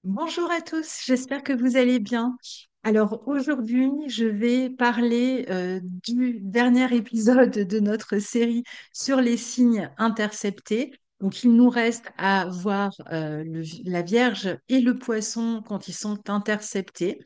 Bonjour à tous, j'espère que vous allez bien. Alors aujourd'hui, je vais parler du dernier épisode de notre série sur les signes interceptés. Donc il nous reste à voir la Vierge et le Poisson quand ils sont interceptés.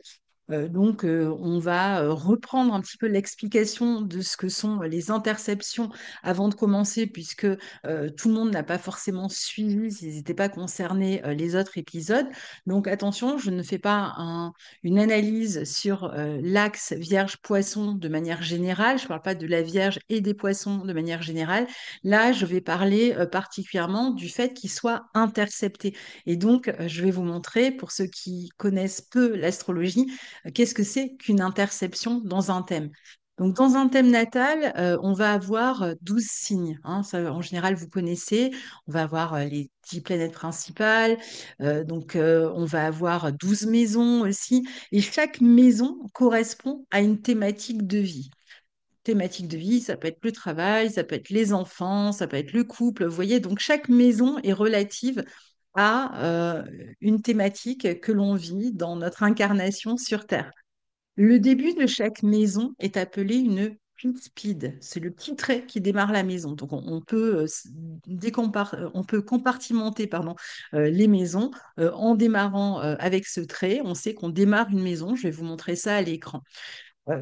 On va reprendre un petit peu l'explication de ce que sont les interceptions avant de commencer, puisque tout le monde n'a pas forcément suivi, s'ils n'étaient pas concernés, les autres épisodes. Donc, attention, je ne fais pas une analyse sur l'axe Vierge-Poisson de manière générale. Je ne parle pas de la Vierge et des Poissons de manière générale. Là, je vais parler particulièrement du fait qu'ils soient interceptés. Et donc, je vais vous montrer, pour ceux qui connaissent peu l'astrologie, qu'est-ce que c'est qu'une interception dans un thème? Donc, dans un thème natal, on va avoir 12 signes, hein. Ça, en général, vous connaissez. On va avoir les 10 planètes principales. On va avoir 12 maisons aussi. Et chaque maison correspond à une thématique de vie. Thématique de vie, ça peut être le travail, ça peut être les enfants, ça peut être le couple. Vous voyez, donc chaque maison est relative à une thématique que l'on vit dans notre incarnation sur Terre. Le début de chaque maison est appelé une cuspide. C'est le petit trait qui démarre la maison. Donc, on peut, on peut compartimenter les maisons en démarrant avec ce trait. On sait qu'on démarre une maison. Je vais vous montrer ça à l'écran.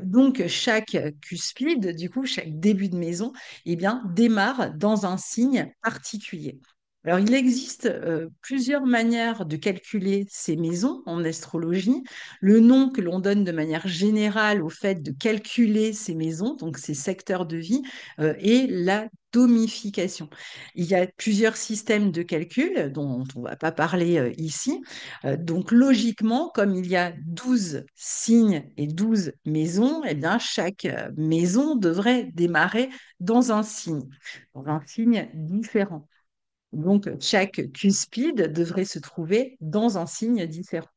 Donc, chaque cuspide, du coup, chaque début de maison, eh bien, démarre dans un signe particulier. Alors, il existe plusieurs manières de calculer ces maisons en astrologie. Le nom que l'on donne de manière générale au fait de calculer ces maisons, donc ces secteurs de vie, est la domification. Il y a plusieurs systèmes de calcul dont on ne va pas parler ici. Donc, logiquement, comme il y a 12 signes et 12 maisons, eh bien, chaque maison devrait démarrer dans un signe différent. Donc, chaque cuspide devrait se trouver dans un signe différent.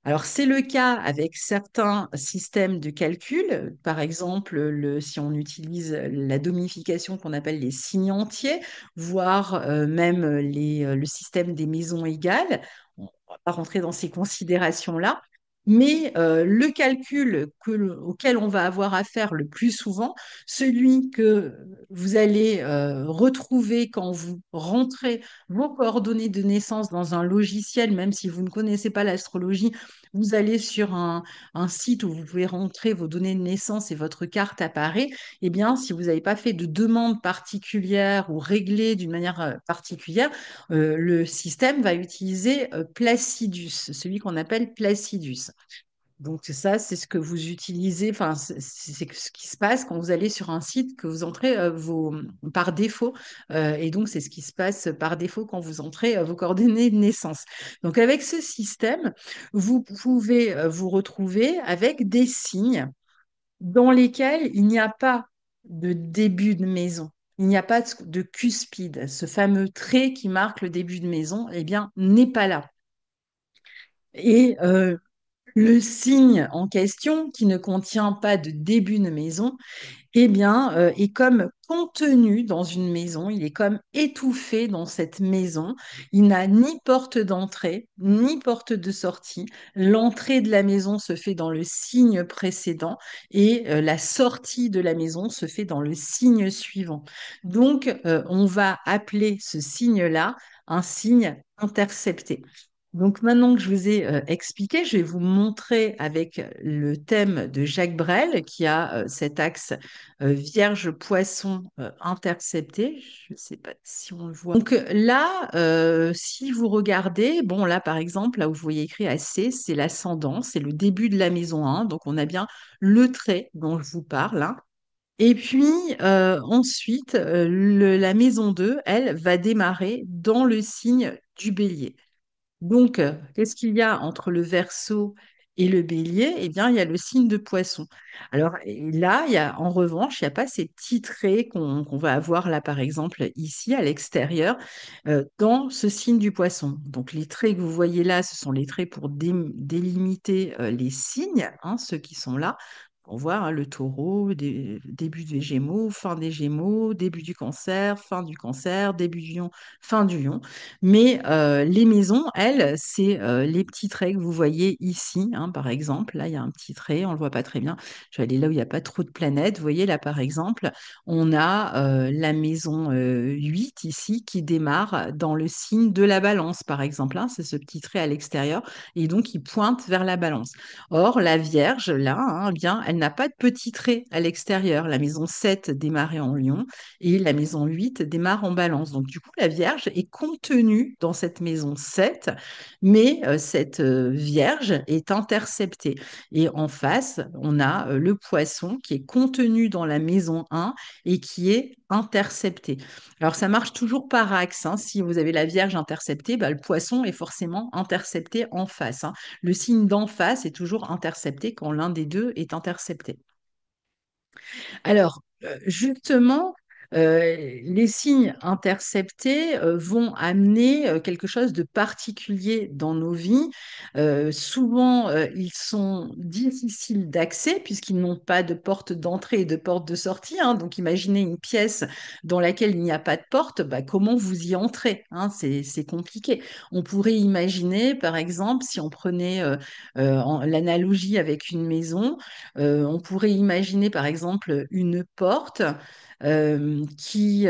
Alors, c'est le cas avec certains systèmes de calcul. Par exemple, si on utilise la domification qu'on appelle les signes entiers, voire même le système des maisons égales. On ne va pas rentrer dans ces considérations-là. Mais le calcul auquel on va avoir affaire le plus souvent, celui que vous allez retrouver quand vous rentrez vos coordonnées de naissance dans un logiciel, même si vous ne connaissez pas l'astrologie, vous allez sur un site où vous pouvez rentrer vos données de naissance et votre carte apparaît. Eh bien, si vous n'avez pas fait de demande particulière ou réglé d'une manière particulière, le système va utiliser Placidus, celui qu'on appelle Placidus. Donc ça, c'est ce que vous utilisez, enfin, c'est ce qui se passe quand vous allez sur un site que vous entrez par défaut. Et donc, c'est ce qui se passe par défaut quand vous entrez vos coordonnées de naissance. Donc, avec ce système, vous pouvez vous retrouver avec des signes dans lesquels il n'y a pas de début de maison. Il n'y a pas de cuspide. Ce fameux trait qui marque le début de maison, eh bien, n'est pas là. Et le signe en question, qui ne contient pas de début de maison, eh bien, est comme contenu dans une maison, il est comme étouffé dans cette maison. Il n'a ni porte d'entrée, ni porte de sortie. L'entrée de la maison se fait dans le signe précédent et la sortie de la maison se fait dans le signe suivant. Donc, on va appeler ce signe-là un signe intercepté. Donc maintenant que je vous ai expliqué, je vais vous montrer avec le thème de Jacques Brel qui a cet axe Vierge-Poisson intercepté. Je ne sais pas si on le voit. Donc là, si vous regardez, bon là par exemple, là où vous voyez écrit AC, c'est l'ascendant, c'est le début de la maison 1. Donc on a bien le trait dont je vous parle, hein. Et puis ensuite, la maison 2, elle, va démarrer dans le signe du Bélier. Donc, qu'est-ce qu'il y a entre le Verseau et le Bélier? Eh bien, il y a le signe de Poisson. Alors et là, en revanche, il n'y a pas ces petits traits qu'on va avoir là, par exemple, ici, à l'extérieur, dans ce signe du Poisson. Donc, les traits que vous voyez là, ce sont les traits pour délimiter les signes, hein, ceux qui sont là. On voit hein, le taureau, début des Gémeaux, fin des Gémeaux, début du cancer, début du lion, fin du lion. Mais les maisons, elles, c'est les petits traits que vous voyez ici, hein, par exemple. Là, il y a un petit trait, on ne le voit pas très bien. Je vais aller là où il n'y a pas trop de planètes. Vous voyez, là, par exemple, on a la maison 8 ici qui démarre dans le signe de la balance, par exemple, hein. C'est ce petit trait à l'extérieur et donc il pointe vers la balance. Or, la Vierge, là, hein, eh bien, elle n'a pas de petit trait à l'extérieur. La maison 7 démarrait en Lion et la maison 8 démarre en Balance. Donc, du coup, la Vierge est contenue dans cette maison 7, mais cette Vierge est interceptée. Et en face, on a le Poisson qui est contenu dans la maison 1 et qui est intercepté. Alors, ça marche toujours par axe, hein. Si vous avez la Vierge interceptée, bah, le Poisson est forcément intercepté en face, hein. Le signe d'en face est toujours intercepté quand l'un des deux est intercepté. Alors, justement, les signes interceptés vont amener quelque chose de particulier dans nos vies. Souvent, ils sont difficiles d'accès puisqu'ils n'ont pas de porte d'entrée et de porte de sortie, hein. Donc, imaginez une pièce dans laquelle il n'y a pas de porte, bah, comment vous y entrez, hein, c'est compliqué. On pourrait imaginer, par exemple, si on prenait l'analogie avec une maison, on pourrait imaginer par exemple une porte qui,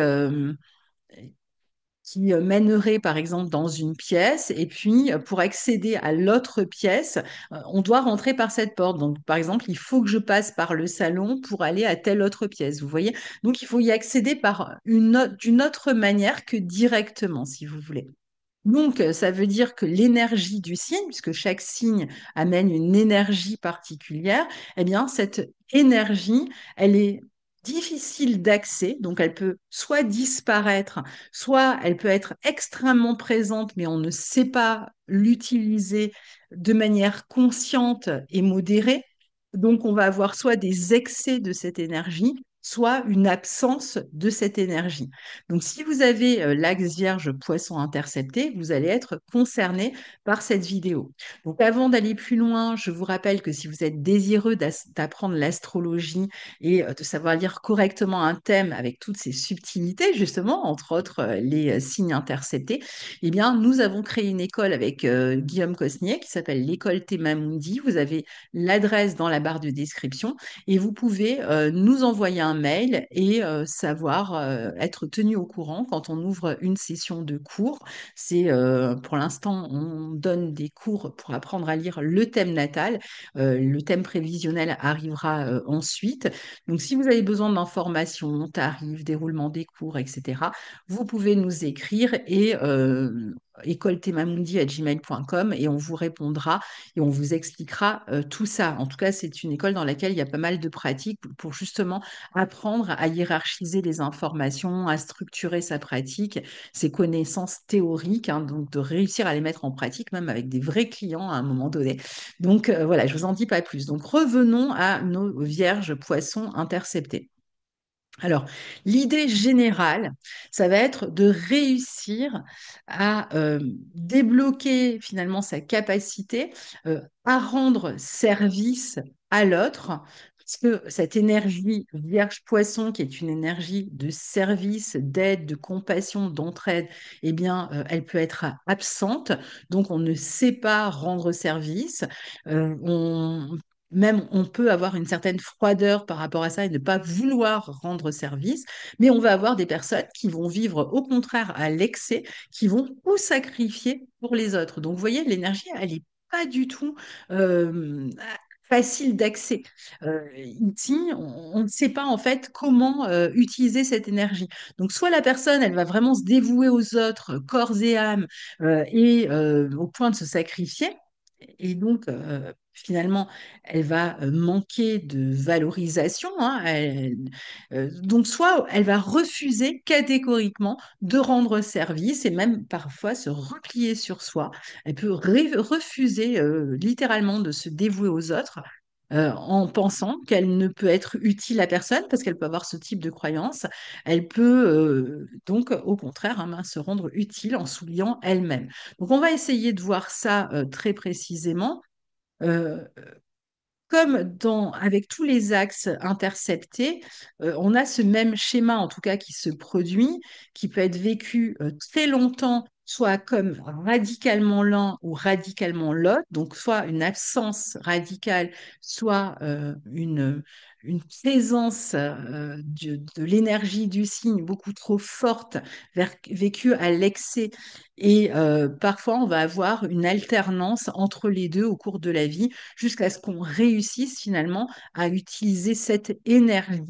qui mènerait par exemple dans une pièce et puis pour accéder à l'autre pièce, on doit rentrer par cette porte. Donc par exemple, il faut que je passe par le salon pour aller à telle autre pièce, vous voyez? Donc il faut y accéder par d'une autre manière que directement, si vous voulez. Donc, ça veut dire que l'énergie du signe, puisque chaque signe amène une énergie particulière, eh bien, cette énergie, elle est difficile d'accès, donc elle peut soit disparaître, soit elle peut être extrêmement présente, mais on ne sait pas l'utiliser de manière consciente et modérée. Donc, on va avoir soit des excès de cette énergie, soit une absence de cette énergie. Donc, si vous avez l'axe Vierge Poisson intercepté, vous allez être concerné par cette vidéo. Donc, avant d'aller plus loin, je vous rappelle que si vous êtes désireux d'apprendre l'astrologie et de savoir lire correctement un thème avec toutes ses subtilités, justement, entre autres les signes interceptés, eh bien, nous avons créé une école avec Guillaume Cosnier qui s'appelle l'école Temamundi. Vous avez l'adresse dans la barre de description et vous pouvez nous envoyer un mail et savoir être tenu au courant quand on ouvre une session de cours. C'est pour l'instant, on donne des cours pour apprendre à lire le thème natal. Le thème prévisionnel arrivera ensuite. Donc, si vous avez besoin d'informations, tarifs, déroulement des cours, etc., vous pouvez nous écrire et écoletemamundi@gmail.com et on vous répondra et on vous expliquera tout ça. En tout cas, c'est une école dans laquelle il y a pas mal de pratiques pour justement apprendre à hiérarchiser les informations, à structurer sa pratique, ses connaissances théoriques, hein, donc de réussir à les mettre en pratique, même avec des vrais clients à un moment donné. Donc voilà, je vous en dis pas plus. Donc revenons à nos vierges poissons interceptés. Alors, l'idée générale, ça va être de réussir à débloquer finalement sa capacité à rendre service à l'autre, parce que cette énergie vierge-poisson, qui est une énergie de service, d'aide, de compassion, d'entraide, eh bien, elle peut être absente, donc on ne sait pas rendre service. Même on peut avoir une certaine froideur par rapport à ça et ne pas vouloir rendre service, mais on va avoir des personnes qui vont vivre au contraire à l'excès, qui vont tout sacrifier pour les autres. Donc vous voyez, l'énergie, elle n'est pas du tout facile d'accès. Ici, on ne sait pas en fait comment utiliser cette énergie. Donc soit la personne, elle va vraiment se dévouer aux autres, corps et âme, et au point de se sacrifier. Et donc, finalement, elle va manquer de valorisation, hein, donc, soit elle va refuser catégoriquement de rendre service et même parfois se replier sur soi. Elle peut refuser littéralement de se dévouer aux autres. En pensant qu'elle ne peut être utile à personne parce qu'elle peut avoir ce type de croyance, elle peut donc au contraire hein, se rendre utile en s'oubliant elle-même. Donc, on va essayer de voir ça très précisément. Euh, comme avec tous les axes interceptés, on a ce même schéma, en tout cas, qui se produit, qui peut être vécu très longtemps, soit comme radicalement l'un ou radicalement l'autre, donc soit une absence radicale, soit une présence de l'énergie du signe beaucoup trop forte, vécue à l'excès. Et parfois, on va avoir une alternance entre les deux au cours de la vie, jusqu'à ce qu'on réussisse finalement à utiliser cette énergie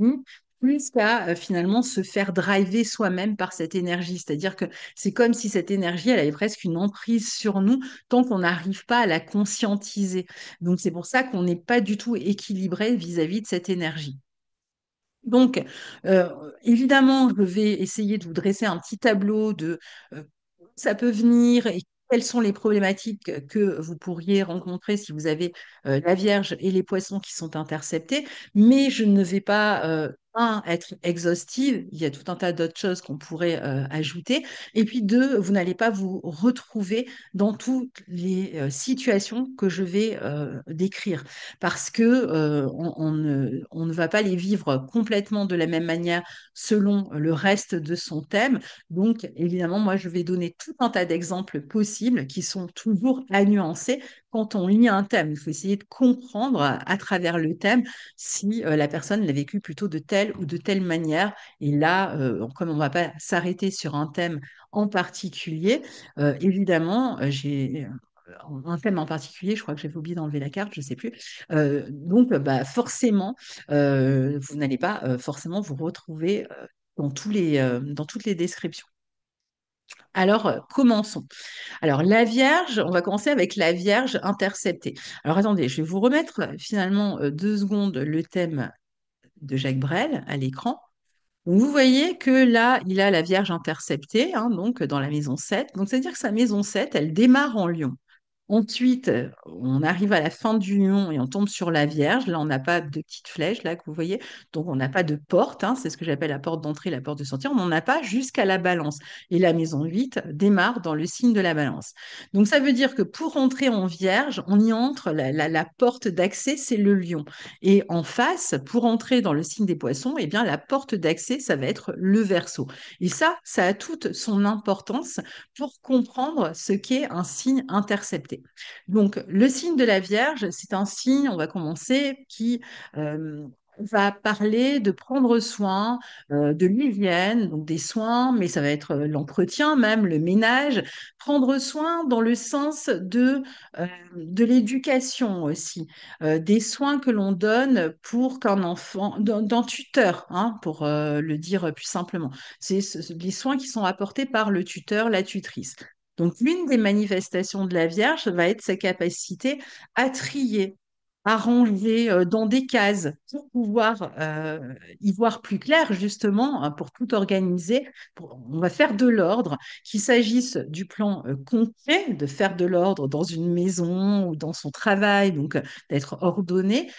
plus qu'à finalement se faire driver soi-même par cette énergie. C'est-à-dire que c'est comme si cette énergie, elle avait presque une emprise sur nous tant qu'on n'arrive pas à la conscientiser. Donc c'est pour ça qu'on n'est pas du tout équilibré vis-à-vis de cette énergie. Donc, euh, évidemment, je vais essayer de vous dresser un petit tableau de ça peut venir et quelles sont les problématiques que vous pourriez rencontrer si vous avez la Vierge et les poissons qui sont interceptés, mais je ne vais pas, être exhaustive, il y a tout un tas d'autres choses qu'on pourrait ajouter, et puis deux, vous n'allez pas vous retrouver dans toutes les situations que je vais décrire, parce que on ne va pas les vivre complètement de la même manière selon le reste de son thème. Donc, évidemment, moi, je vais donner tout un tas d'exemples possibles qui sont toujours à nuancer quand on lit un thème. Il faut essayer de comprendre à travers le thème si la personne l'a vécu plutôt de telle ou de telle manière. Et là, comme on ne va pas s'arrêter sur un thème en particulier, évidemment, j'ai un thème en particulier, je crois que j'avais oublié d'enlever la carte, je ne sais plus. Donc, bah, forcément, vous n'allez pas forcément vous retrouver dans toutes les descriptions. Alors, commençons. Alors, la Vierge, on va commencer avec la Vierge interceptée. Alors, attendez, je vais vous remettre finalement 2 secondes le thème de Jacques Brel à l'écran. Donc, vous voyez que là, il a la Vierge interceptée, hein, donc dans la maison 7. Donc, c'est-à-dire que sa maison 7, elle démarre en Lion. Ensuite, on arrive à la fin du lion et on tombe sur la Vierge. Là, on n'a pas de petite flèche, là, que vous voyez. Donc, on n'a pas de porte, hein, c'est ce que j'appelle la porte d'entrée, la porte de sortie. On n'en a pas jusqu'à la balance. Et la maison 8 démarre dans le signe de la balance. Donc, ça veut dire que pour entrer en Vierge, on y entre, la porte d'accès, c'est le lion. Et en face, pour entrer dans le signe des poissons, eh bien, la porte d'accès, ça va être le Verseau. Et ça a toute son importance pour comprendre ce qu'est un signe intercepté. Donc, le signe de la Vierge, c'est un signe, on va commencer, qui va parler de prendre soin de l'hygiène, donc des soins, mais ça va être l'entretien même, le ménage, prendre soin dans le sens de l'éducation aussi, des soins que l'on donne pour qu'un enfant, d'un tuteur, hein, pour le dire plus simplement. C'est les soins qui sont apportés par le tuteur, la tutrice. Donc, l'une des manifestations de la Vierge va être sa capacité à trier, à ranger dans des cases pour pouvoir y voir plus clair, justement, hein, pour tout organiser. On va faire de l'ordre, qu'il s'agisse du plan concret, de faire de l'ordre dans une maison ou dans son travail, donc d'être ordonné,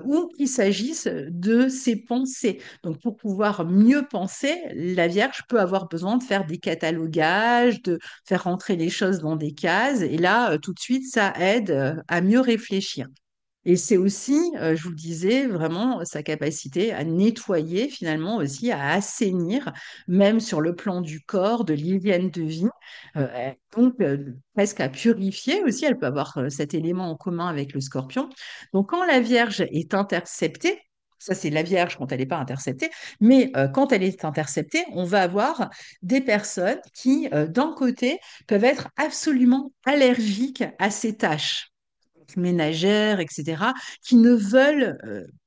ou qu'il s'agisse de ses pensées. Donc, pour pouvoir mieux penser, la Vierge peut avoir besoin de faire des catalogages, de faire rentrer les choses dans des cases. Et là, tout de suite, ça aide à mieux réfléchir. Et c'est aussi, je vous le disais, vraiment sa capacité à nettoyer, finalement aussi, à assainir, même sur le plan du corps, de l'hygiène de vie. Donc, presque à purifier aussi. Elle peut avoir cet élément en commun avec le Scorpion. Donc, quand la Vierge est interceptée, ça c'est la Vierge quand elle n'est pas interceptée, mais quand elle est interceptée, on va avoir des personnes qui, d'un côté, peuvent être absolument allergiques à ces tâches ménagères, etc., qui ne veulent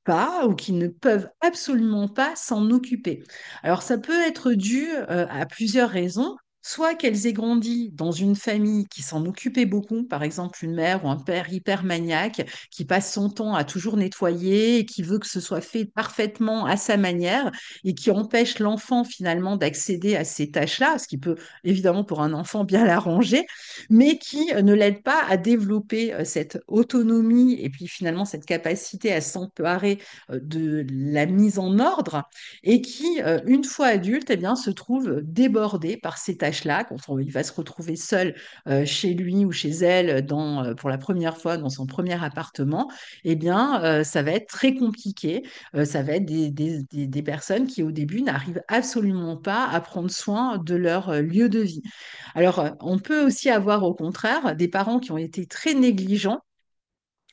pas ou qui ne peuvent absolument pas s'en occuper. Alors, ça peut être dû à plusieurs raisons. Soit qu'elles aient grandi dans une famille qui s'en occupait beaucoup, par exemple une mère ou un père hyper maniaque qui passe son temps à toujours nettoyer et qui veut que ce soit fait parfaitement à sa manière et qui empêche l'enfant finalement d'accéder à ces tâches-là, ce qui peut évidemment pour un enfant bien l'arranger, mais qui ne l'aide pas à développer cette autonomie et puis finalement cette capacité à s'emparer de la mise en ordre et qui, une fois adulte, eh bien, se trouve débordé par ces tâches tâches-là, quand il va se retrouver seul chez lui ou chez elle pour la première fois dans son premier appartement, eh bien, ça va être très compliqué. Ça va être des personnes qui, au début, n'arrivent absolument pas à prendre soin de leur lieu de vie. Alors, on peut aussi avoir, au contraire, des parents qui ont été très négligents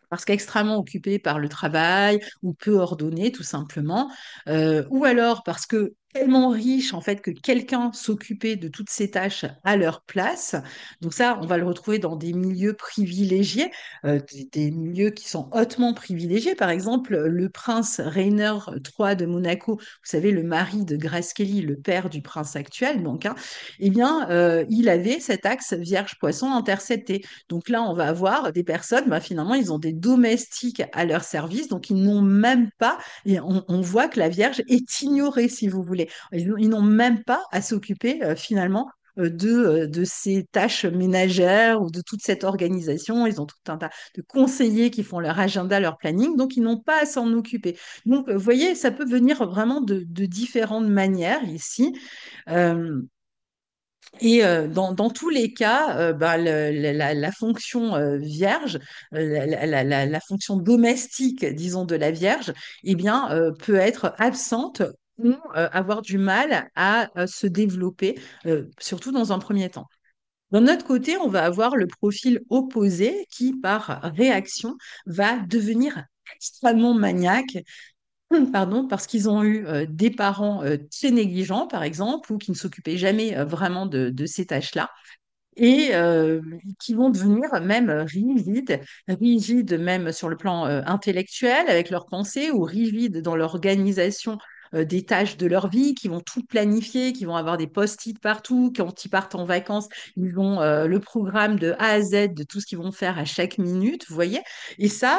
parce qu'extrêmement occupés par le travail ou peu ordonnés, tout simplement, ou alors parce que tellement riches, en fait, que quelqu'un s'occupait de toutes ces tâches à leur place. Donc ça, on va le retrouver dans des milieux privilégiés, des milieux qui sont hautement privilégiés. Par exemple, le prince Rainer III de Monaco, vous savez, le mari de Grace Kelly, le père du prince actuel, donc, hein, eh bien, il avait cet axe Vierge-Poisson intercepté. Donc là, on va avoir des personnes, bah, finalement, ils ont des domestiques à leur service, donc ils n'ont même pas, et on voit que la Vierge est ignorée, si vous voulez. Ils n'ont même pas à s'occuper finalement de ces tâches ménagères ou de toute cette organisation. Ils ont tout un tas de conseillers qui font leur agenda, leur planning, donc ils n'ont pas à s'en occuper. Donc, vous voyez, ça peut venir vraiment de différentes manières ici. Euh, dans tous les cas, bah, la fonction vierge, la fonction domestique, disons, de la Vierge, eh bien, peut être absente ou avoir du mal à se développer, surtout dans un premier temps. D'un autre côté, on va avoir le profil opposé qui, par réaction, va devenir extrêmement maniaque. Pardon, parce qu'ils ont eu des parents très négligents, par exemple, ou qui ne s'occupaient jamais vraiment de ces tâches-là et qui vont devenir même rigides même sur le plan intellectuel avec leurs pensées ou rigides dans l'organisation des tâches de leur vie, qui vont tout planifier, qui vont avoir des post-it partout, quand ils partent en vacances, ils ont le programme de A à Z de tout ce qu'ils vont faire à chaque minute, vous voyez. Et ça,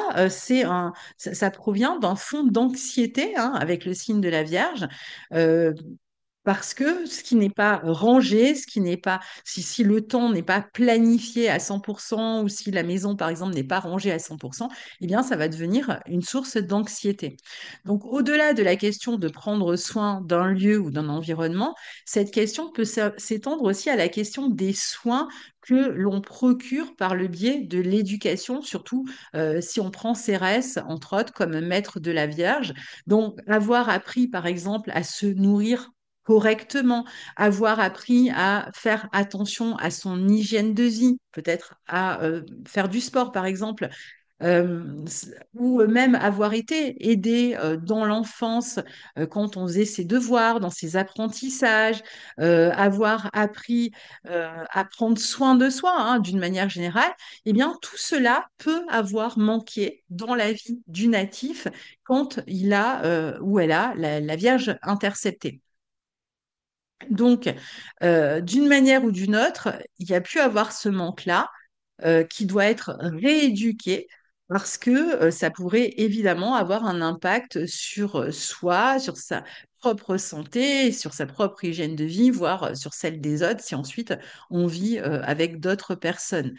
ça provient d'un fond d'anxiété hein, avec le signe de la Vierge. euh, parce que ce qui n'est pas rangé, ce qui n'est pas, si le temps n'est pas planifié à 100% ou si la maison, par exemple, n'est pas rangée à 100%, eh bien, ça va devenir une source d'anxiété. Donc, au-delà de la question de prendre soin d'un lieu ou d'un environnement, cette question peut s'étendre aussi à la question des soins que l'on procure par le biais de l'éducation, surtout si on prend Cérès, entre autres, comme maître de la Vierge. Donc, avoir appris, par exemple, à se nourrir correctement, avoir appris à faire attention à son hygiène de vie, peut-être à faire du sport par exemple, ou même avoir été aidé dans l'enfance quand on faisait ses devoirs, dans ses apprentissages, avoir appris à prendre soin de soi hein, d'une manière générale, eh bien tout cela peut avoir manqué dans la vie du natif quand il a ou elle a la Vierge interceptée. Donc, d'une manière ou d'une autre, il y a pu avoir ce manque-là qui doit être rééduqué parce que ça pourrait évidemment avoir un impact sur soi, sur sa propre santé, sur sa propre hygiène de vie, voire sur celle des autres si ensuite on vit avec d'autres personnes.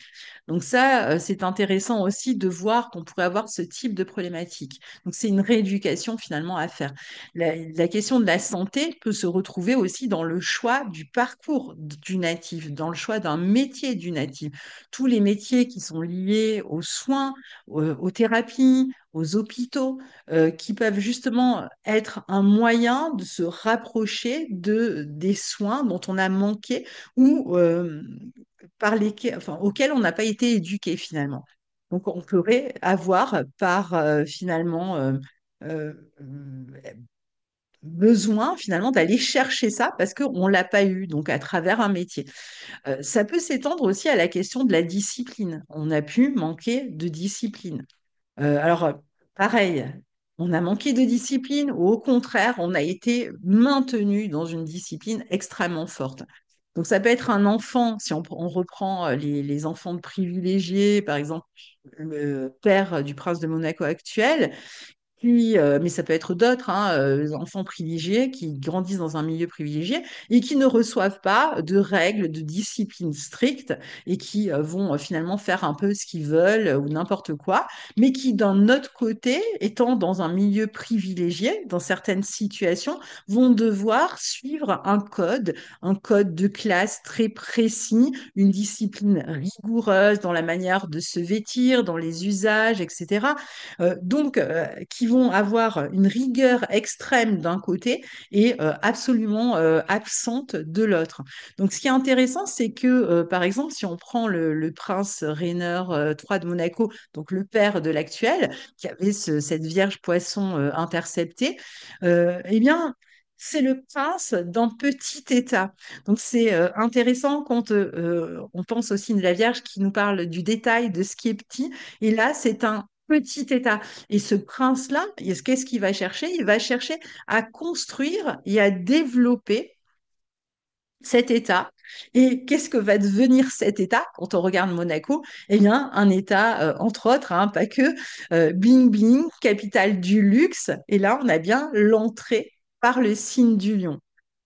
Donc ça, c'est intéressant aussi de voir qu'on pourrait avoir ce type de problématique. Donc c'est une rééducation finalement à faire. La question de la santé peut se retrouver aussi dans le choix du parcours du natif, dans le choix d'un métier du natif. Tous les métiers qui sont liés aux soins, aux thérapies, aux hôpitaux, qui peuvent justement être un moyen de se rapprocher des soins dont on a manqué ou auxquels on n'a pas été éduqué finalement. Donc on pourrait avoir par finalement euh, besoin finalement d'aller chercher ça parce qu'on ne l'a pas eu, donc à travers un métier. Ça peut s'étendre aussi à la question de la discipline. On a pu manquer de discipline. Alors, pareil, on a manqué de discipline ou au contraire, on a été maintenu dans une discipline extrêmement forte. Donc, ça peut être un enfant, si on reprend les enfants de privilégiés, par exemple, le père du prince de Monaco actuel, mais ça peut être d'autres, hein, enfants privilégiés qui grandissent dans un milieu privilégié et qui ne reçoivent pas de règles, de discipline strictes et qui vont finalement faire un peu ce qu'ils veulent ou n'importe quoi, mais qui, d'un autre côté, étant dans un milieu privilégié, dans certaines situations, vont devoir suivre un code de classe très précis, une discipline rigoureuse dans la manière de se vêtir, dans les usages, etc. Qui vont avoir une rigueur extrême d'un côté et absolument absente de l'autre. Donc, ce qui est intéressant, c'est que, par exemple, si on prend le prince Rainer III de Monaco, donc le père de l'actuel, qui avait cette Vierge Poisson interceptée, eh bien, c'est le prince d'un petit État. Donc, c'est intéressant quand on pense au signe de la Vierge qui nous parle du détail, de ce qui est petit. Et là, c'est un petit État. Et ce prince-là, qu'est-ce qu'il va chercher? Il va chercher à construire et à développer cet État. Et qu'est-ce que va devenir cet État quand on regarde Monaco? Eh bien, un État, entre autres, hein, pas que, bling bling, capitale du luxe. Et là, on a bien l'entrée par le signe du lion.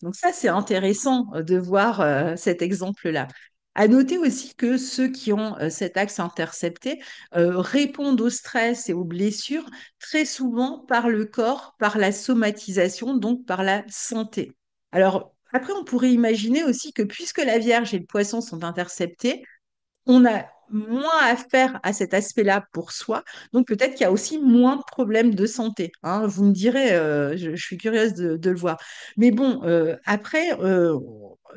Donc ça, c'est intéressant de voir cet exemple-là. À noter aussi que ceux qui ont cet axe intercepté répondent au stress et aux blessures très souvent par le corps, par la somatisation, donc par la santé. Alors, après, on pourrait imaginer aussi que puisque la Vierge et le Poisson sont interceptés, on a moins à faire à cet aspect-là pour soi. Donc peut-être qu'il y a aussi moins de problèmes de santé, hein. Vous me direz, je suis curieuse de le voir. Mais bon, après,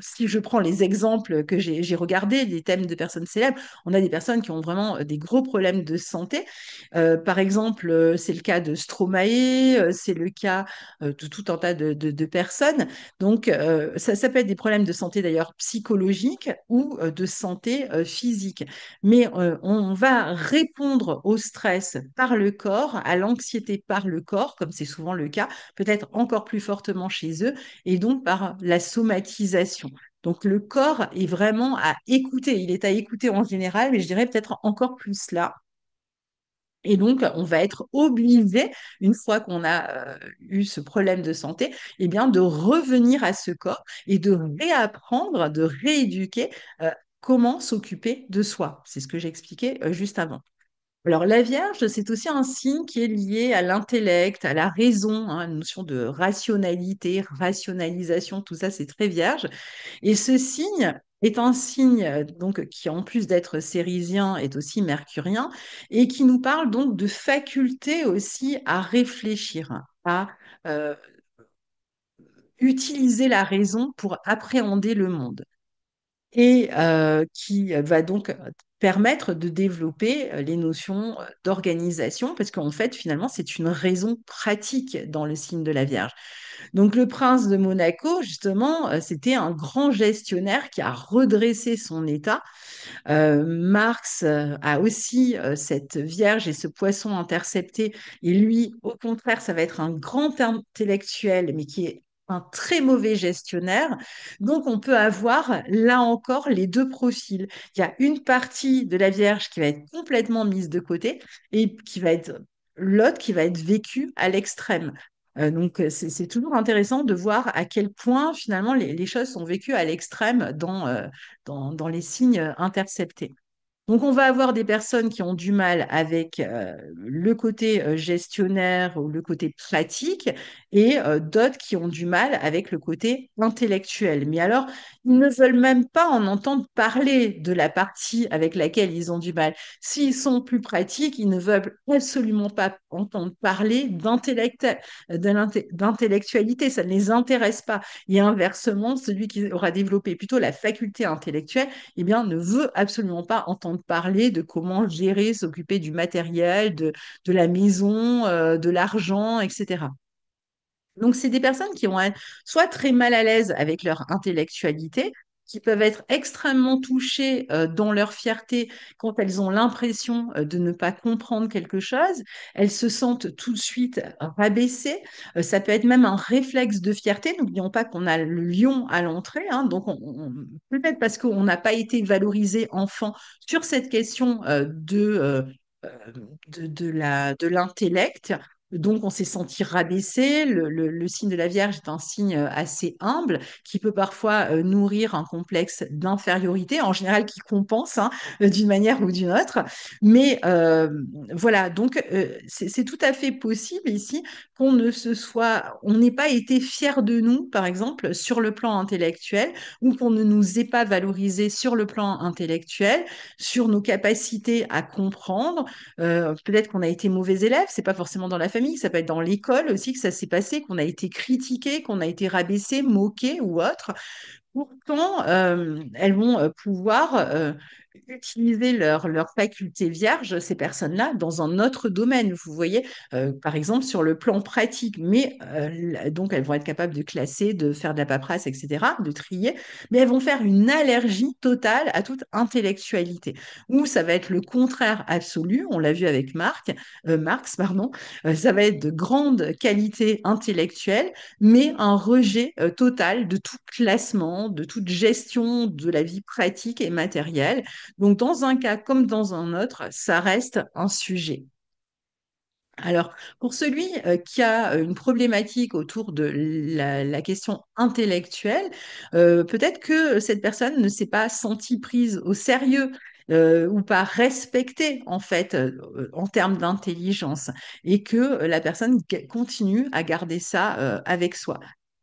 si je prends les exemples que j'ai regardés, les thèmes de personnes célèbres, on a des personnes qui ont vraiment des gros problèmes de santé. Par exemple, c'est le cas de Stromae, c'est le cas de tout un tas de personnes. Donc, ça peut être des problèmes de santé d'ailleurs psychologique ou de santé physique. Mais on va répondre au stress par le corps, à l'anxiété par le corps, comme c'est souvent le cas, peut-être encore plus fortement chez eux, et donc par la somatisation. Donc le corps est vraiment à écouter. Il est à écouter en général, mais je dirais peut-être encore plus là. Et donc, on va être obligé, une fois qu'on a eu ce problème de santé, eh bien, de revenir à ce corps et de réapprendre, de rééduquer comment s'occuper de soi. C'est ce que j'expliquais juste avant. Alors, la Vierge, c'est aussi un signe qui est lié à l'intellect, à la raison, hein, une notion de rationalité, rationalisation, tout ça, c'est très vierge. Et ce signe est un signe donc qui, en plus d'être cérisien, est aussi mercurien et qui nous parle donc de faculté aussi à réfléchir, à euh, utiliser la raison pour appréhender le monde et qui va donc permettre de développer les notions d'organisation parce qu'en fait, finalement, c'est une raison pratique dans le signe de la Vierge. Donc le prince de Monaco, justement, c'était un grand gestionnaire qui a redressé son État. Marx a aussi cette Vierge et ce poisson intercepté. Et lui, au contraire, ça va être un grand intellectuel, mais qui est un très mauvais gestionnaire. Donc on peut avoir là encore les deux profils. Il y a une partie de la Vierge qui va être complètement mise de côté et qui va être l'autre qui va être vécue à l'extrême. C'est toujours intéressant de voir à quel point finalement les choses sont vécues à l'extrême dans les signes interceptés. Donc, on va avoir des personnes qui ont du mal avec le côté gestionnaire ou le côté pratique et d'autres qui ont du mal avec le côté intellectuel. Mais alors, ils ne veulent même pas en entendre parler de la partie avec laquelle ils ont du mal. S'ils sont plus pratiques, ils ne veulent absolument pas entendre parler d'intellectualité. Ça ne les intéresse pas. Et inversement, celui qui aura développé plutôt la faculté intellectuelle, eh bien, ne veut absolument pas entendre parler de comment gérer, s'occuper du matériel, de la maison, de l'argent, etc. Donc, c'est des personnes qui vont être soit très mal à l'aise avec leur intellectualité, qui peuvent être extrêmement touchées dans leur fierté quand elles ont l'impression de ne pas comprendre quelque chose. Elles se sentent tout de suite rabaissées. Ça peut être même un réflexe de fierté. N'oublions pas qu'on a le lion à l'entrée, hein. Donc, peut-être parce qu'on n'a pas été valorisé enfant sur cette question euh, de l'intellect, Donc, on s'est senti rabaissé. Le signe de la Vierge est un signe assez humble qui peut parfois nourrir un complexe d'infériorité, en général qui compense hein, d'une manière ou d'une autre. Mais voilà, donc c'est tout à fait possible ici on n'ait pas été fier de nous, par exemple, sur le plan intellectuel, ou qu'on ne nous ait pas valorisé sur le plan intellectuel, sur nos capacités à comprendre. Peut-être qu'on a été mauvais élève, c'est pas forcément dans la famille, ça peut être dans l'école aussi que ça s'est passé, qu'on a été critiqué, qu'on a été rabaissé, moqué ou autre. Pourtant, elles vont pouvoir utiliser leur faculté vierge, ces personnes-là, dans un autre domaine. Vous voyez, par exemple, sur le plan pratique. Mais donc, elles vont être capables de classer, de faire de la paperasse, etc., de trier. Mais elles vont faire une allergie totale à toute intellectualité. Ou ça va être le contraire absolu. On l'a vu avec Marx, pardon. Ça va être de grandes qualités intellectuelles mais un rejet total de tout classement, de toute gestion de la vie pratique et matérielle. Donc, dans un cas comme dans un autre, ça reste un sujet. Alors, pour celui qui a une problématique autour de la question intellectuelle, peut-être que cette personne ne s'est pas sentie prise au sérieux ou pas respectée en fait en termes d'intelligence et que la personne continue à garder ça avec soi.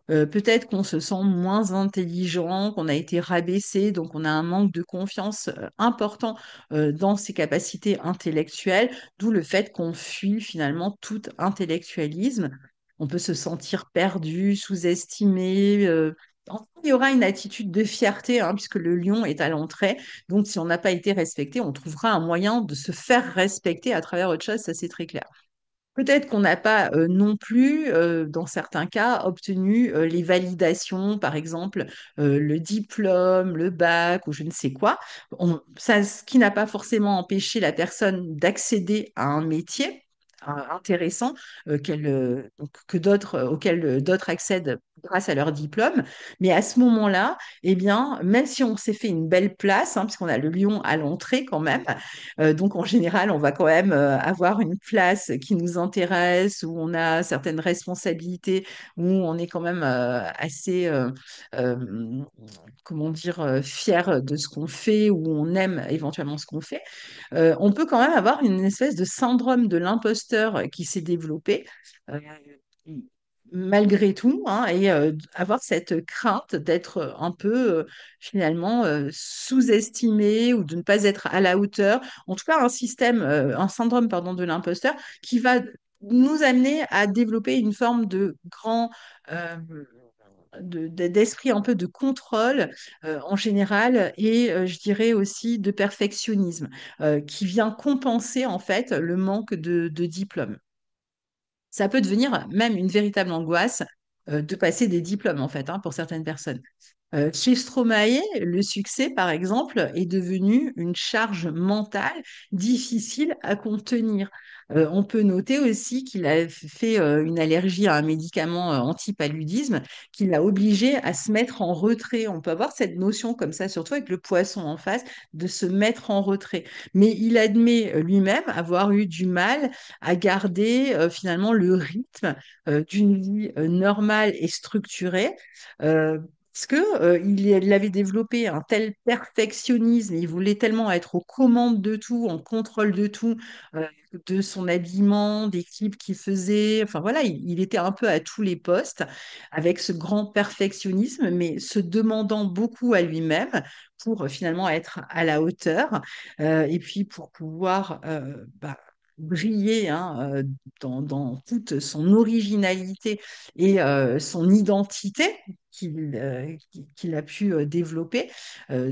Peut-être qu'on se sent moins intelligent, qu'on a été rabaissé, donc on a un manque de confiance important dans ses capacités intellectuelles, d'où le fait qu'on fuit finalement tout intellectualisme. On peut se sentir perdu, sous-estimé. Enfin, il y aura une attitude de fierté, hein, puisque le lion est à l'entrée. Donc, si on n'a pas été respecté, on trouvera un moyen de se faire respecter à travers autre chose, ça c'est très clair. Peut-être qu'on n'a pas non plus, dans certains cas, obtenu les validations, par exemple le diplôme, le bac ou je ne sais quoi. Ce qui n'a pas forcément empêché la personne d'accéder à un métier intéressant que auxquels d'autres accèdent grâce à leur diplôme. Mais à ce moment-là, eh bien, même si on s'est fait une belle place, hein, puisqu'on a le lion à l'entrée quand même, donc, en général, on va quand même avoir une place qui nous intéresse, où on a certaines responsabilités, où on est quand même assez, euh, comment dire, fier de ce qu'on fait, où on aime éventuellement ce qu'on fait. On peut quand même avoir une espèce de syndrome de l'imposteur qui s'est développé. euh, Malgré tout, hein, et avoir cette crainte d'être un peu finalement sous-estimé ou de ne pas être à la hauteur. En tout cas, un syndrome, pardon, de l'imposteur qui va nous amener à développer une forme de euh, d'esprit un peu de contrôle en général et je dirais aussi de perfectionnisme qui vient compenser en fait le manque de diplôme. Ça peut devenir même une véritable angoisse de passer des diplômes, en fait, hein, pour certaines personnes. Chez Stromae, le succès, par exemple, est devenu une charge mentale difficile à contenir. On peut noter aussi qu'il a fait une allergie à un médicament anti-paludisme qui l'a obligé à se mettre en retrait. On peut avoir cette notion comme ça, surtout avec le poisson en face, de se mettre en retrait. Mais il admet lui-même avoir eu du mal à garder finalement le rythme d'une vie normale et structurée. Parce que, il avait développé un tel perfectionnisme, il voulait tellement être aux commandes de tout, en contrôle de tout, euh, de son habillement, des clips qu'il faisait. Enfin voilà, il était un peu à tous les postes avec ce grand perfectionnisme, mais se demandant beaucoup à lui-même pour finalement être à la hauteur et puis pour pouvoir briller hein, dans toute son originalité et son identité qu'il a pu développer,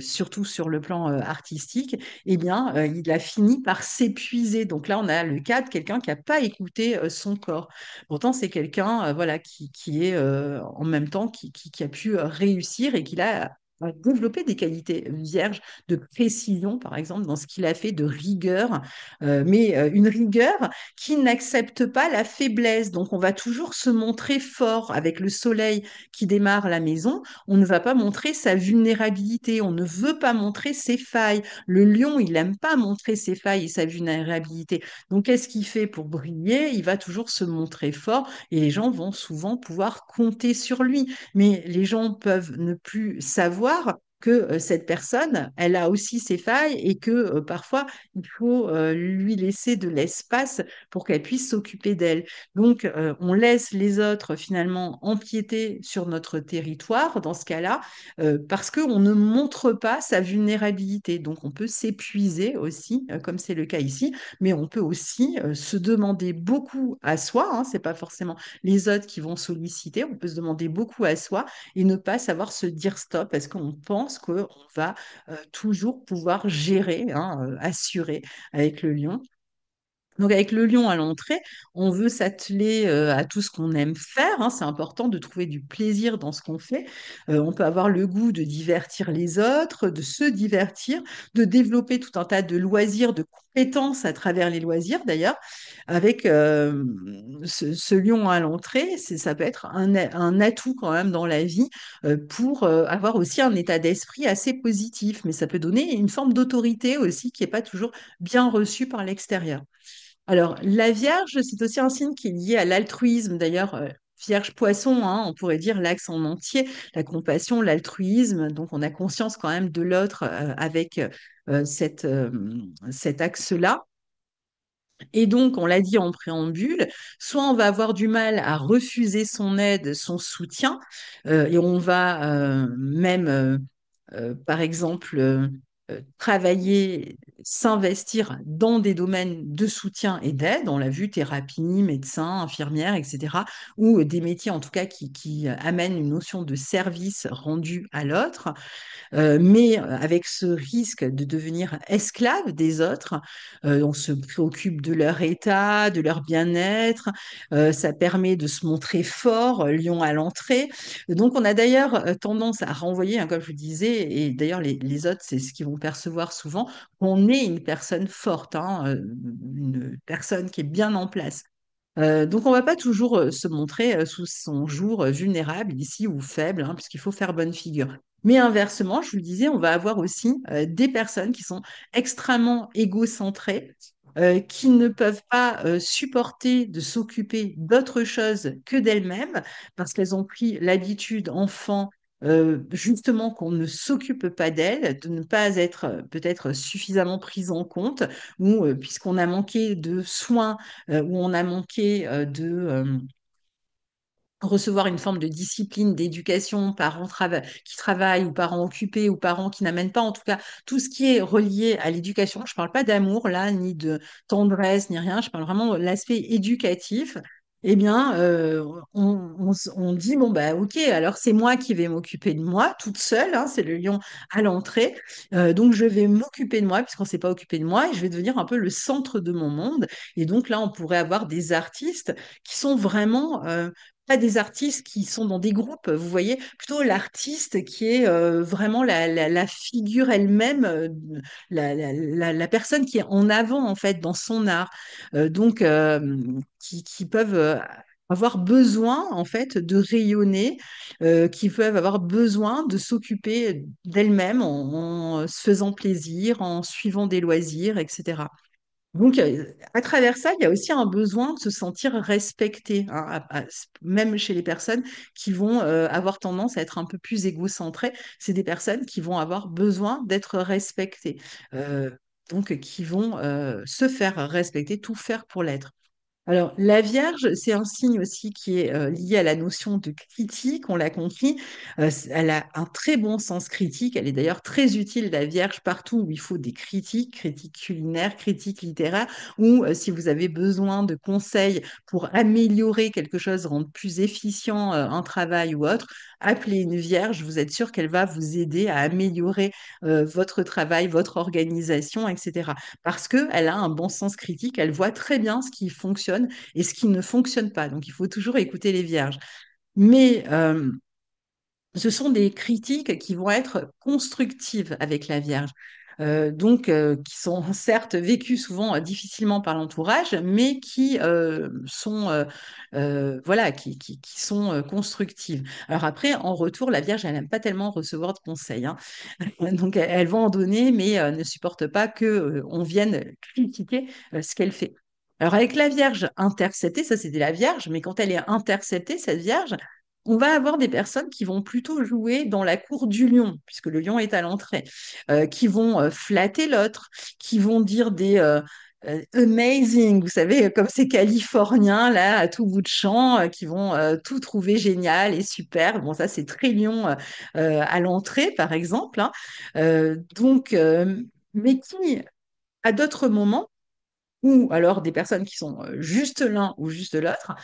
surtout sur le plan artistique, eh bien, il a fini par s'épuiser. Donc là, on a le cas de quelqu'un qui n'a pas écouté son corps. Pourtant, c'est quelqu'un voilà, qui est en même temps qui a pu réussir et qui a va développer des qualités vierges de précision, par exemple, dans ce qu'il a fait, de rigueur, mais une rigueur qui n'accepte pas la faiblesse. Donc, on va toujours se montrer fort avec le soleil qui démarre la maison. On ne va pas montrer sa vulnérabilité, on ne veut pas montrer ses failles. Le lion, il n'aime pas montrer ses failles et sa vulnérabilité. Donc, qu'est-ce qu'il fait pour briller? Il va toujours se montrer fort et les gens vont souvent pouvoir compter sur lui. Mais les gens peuvent ne plus savoir que cette personne, elle a aussi ses failles et que parfois, il faut lui laisser de l'espace pour qu'elle puisse s'occuper d'elle. Donc, on laisse les autres finalement empiéter sur notre territoire dans ce cas-là, parce qu'on ne montre pas sa vulnérabilité. Donc, on peut s'épuiser aussi, comme c'est le cas ici, mais on peut aussi se demander beaucoup à soi, hein, c'est pas forcément les autres qui vont solliciter, on peut se demander beaucoup à soi et ne pas savoir se dire stop parce qu'on pense qu'on va toujours pouvoir gérer, hein, assurer avec le lion. Donc avec le lion à l'entrée, on veut s'atteler à tout ce qu'on aime faire, hein. C'est important de trouver du plaisir dans ce qu'on fait. On peut avoir le goût de divertir les autres, de se divertir, de développer tout un tas de loisirs, de compétences à travers les loisirs d'ailleurs. Avec ce lion à l'entrée, ça peut être un atout quand même dans la vie pour avoir aussi un état d'esprit assez positif, mais ça peut donner une forme d'autorité aussi qui n'est pas toujours bien reçue par l'extérieur. Alors, la Vierge, c'est aussi un signe qui est lié à l'altruisme. D'ailleurs, Vierge Poisson, hein, on pourrait dire l'axe en entier, la compassion, l'altruisme. Donc, on a conscience quand même de l'autre avec cet axe-là. Et donc, on l'a dit en préambule, soit on va avoir du mal à refuser son aide, son soutien, et on va même, par exemple, travailler, s'investir dans des domaines de soutien et d'aide. On l'a vu, thérapie, médecin, infirmière, etc. Ou des métiers en tout cas qui amènent une notion de service rendu à l'autre, mais avec ce risque de devenir esclave des autres. On se préoccupe de leur état, de leur bien-être. Ça permet de se montrer fort, lion à l'entrée. Donc, on a d'ailleurs tendance à renvoyer, hein, comme je vous disais, et d'ailleurs, les autres, c'est ce qu'ils vont percevoir souvent, qu'on est une personne forte, hein, une personne qui est bien en place. Donc, on ne va pas toujours se montrer sous son jour vulnérable ici ou faible, hein, puisqu'il faut faire bonne figure. Mais inversement, je vous le disais, on va avoir aussi des personnes qui sont extrêmement égocentrées, qui ne peuvent pas supporter de s'occuper d'autre chose que d'elles-mêmes, parce qu'elles ont pris l'habitude, enfant, justement qu'on ne s'occupe pas d'elles, de ne pas être peut-être suffisamment prise en compte, ou puisqu'on a manqué de soins où on a manqué de recevoir une forme de discipline, d'éducation, qui travaillent ou parents occupés ou parents qui n'amènent pas, en tout cas, tout ce qui est relié à l'éducation. Je ne parle pas d'amour là, ni de tendresse, ni rien. Je parle vraiment de l'aspect éducatif. Eh bien, on dit, bon, bah, ok, alors c'est moi qui vais m'occuper de moi, toute seule, hein, c'est le lion à l'entrée. Donc, je vais m'occuper de moi, puisqu'on ne s'est pas occupé de moi, et je vais devenir un peu le centre de mon monde. Et donc, là, on pourrait avoir des artistes qui sont vraiment pas des artistes qui sont dans des groupes, vous voyez, plutôt l'artiste qui est vraiment la figure elle-même, la personne qui est en avant en fait dans son art. Donc qui peuvent avoir besoin en fait de rayonner, qui peuvent avoir besoin de s'occuper d'elles-mêmes en se faisant plaisir, en suivant des loisirs, etc. Donc, à travers ça, il y a aussi un besoin de se sentir respecté, hein, même chez les personnes qui vont avoir tendance à être un peu plus égocentrées. C'est des personnes qui vont avoir besoin d'être respectées, euh, donc qui vont se faire respecter, tout faire pour l'être. Alors, la Vierge, c'est un signe aussi qui est lié à la notion de critique, on l'a compris. Elle a un très bon sens critique. Elle est d'ailleurs très utile, la Vierge, partout où il faut des critiques, critiques culinaires, critiques littéraires, ou si vous avez besoin de conseils pour améliorer quelque chose, rendre plus efficient un travail ou autre, appelez une Vierge. Vous êtes sûr qu'elle va vous aider à améliorer votre travail, votre organisation, etc. Parce qu'elle a un bon sens critique, elle voit très bien ce qui fonctionne et ce qui ne fonctionne pas. Donc, il faut toujours écouter les vierges. Mais ce sont des critiques qui vont être constructives avec la Vierge. Qui sont certes vécues souvent difficilement par l'entourage, mais qui sont, voilà, qui sont constructives. Alors après, en retour, la Vierge, elle n'aime pas tellement recevoir de conseils, hein. Donc, elle va en donner, mais ne supporte pas que on vienne critiquer ce qu'elle fait. Alors, avec la Vierge interceptée, ça c'était la Vierge, mais quand elle est interceptée, cette Vierge, on va avoir des personnes qui vont plutôt jouer dans la cour du lion, puisque le lion est à l'entrée, qui vont flatter l'autre, qui vont dire des amazing, vous savez, comme ces Californiens là, à tout bout de champ, qui vont tout trouver génial et super. Bon, ça c'est très lion à l'entrée, par exemple, hein. Mais qui, à d'autres moments, ou alors des personnes qui sont juste l'un ou juste l'autre,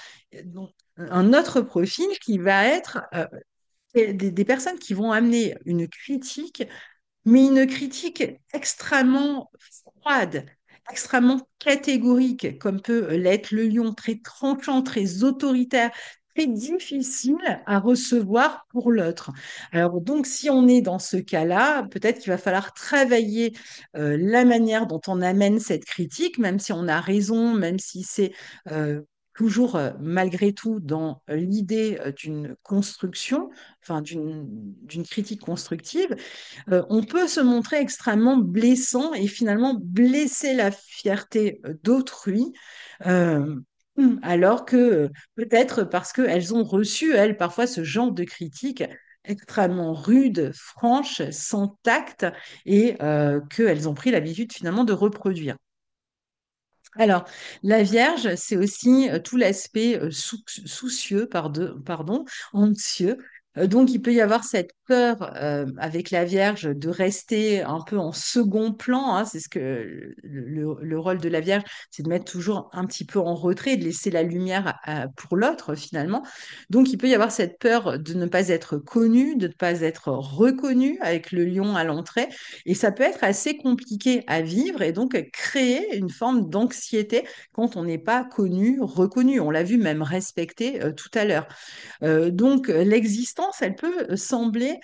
donc un autre profil qui va être des personnes qui vont amener une critique, mais une critique extrêmement froide, extrêmement catégorique, comme peut l'être le lion, très tranchant, très autoritaire, très difficile à recevoir pour l'autre. Alors donc, si on est dans ce cas-là, peut-être qu'il va falloir travailler la manière dont on amène cette critique, même si on a raison, même si c'est toujours malgré tout dans l'idée d'une construction, enfin d'une critique constructive. On peut se montrer extrêmement blessant et finalement blesser la fierté d'autrui, euh, alors que peut-être parce qu'elles ont reçu, elles, parfois ce genre de critique extrêmement rude, franche, sans tact, et qu'elles ont pris l'habitude finalement de reproduire. Alors, la Vierge, c'est aussi tout l'aspect soucieux, pardon, anxieux. Donc, il peut y avoir cette peur avec la Vierge de rester un peu en second plan, hein. C'est ce que le rôle de la Vierge, c'est de mettre toujours un petit peu en retrait, de laisser la lumière pour l'autre finalement. Donc, il peut y avoir cette peur de ne pas être connu, de ne pas être reconnu avec le lion à l'entrée. Et ça peut être assez compliqué à vivre et donc créer une forme d'anxiété quand on n'est pas connu, reconnu. On l'a vu même respecté tout à l'heure. L'existence, elle peut sembler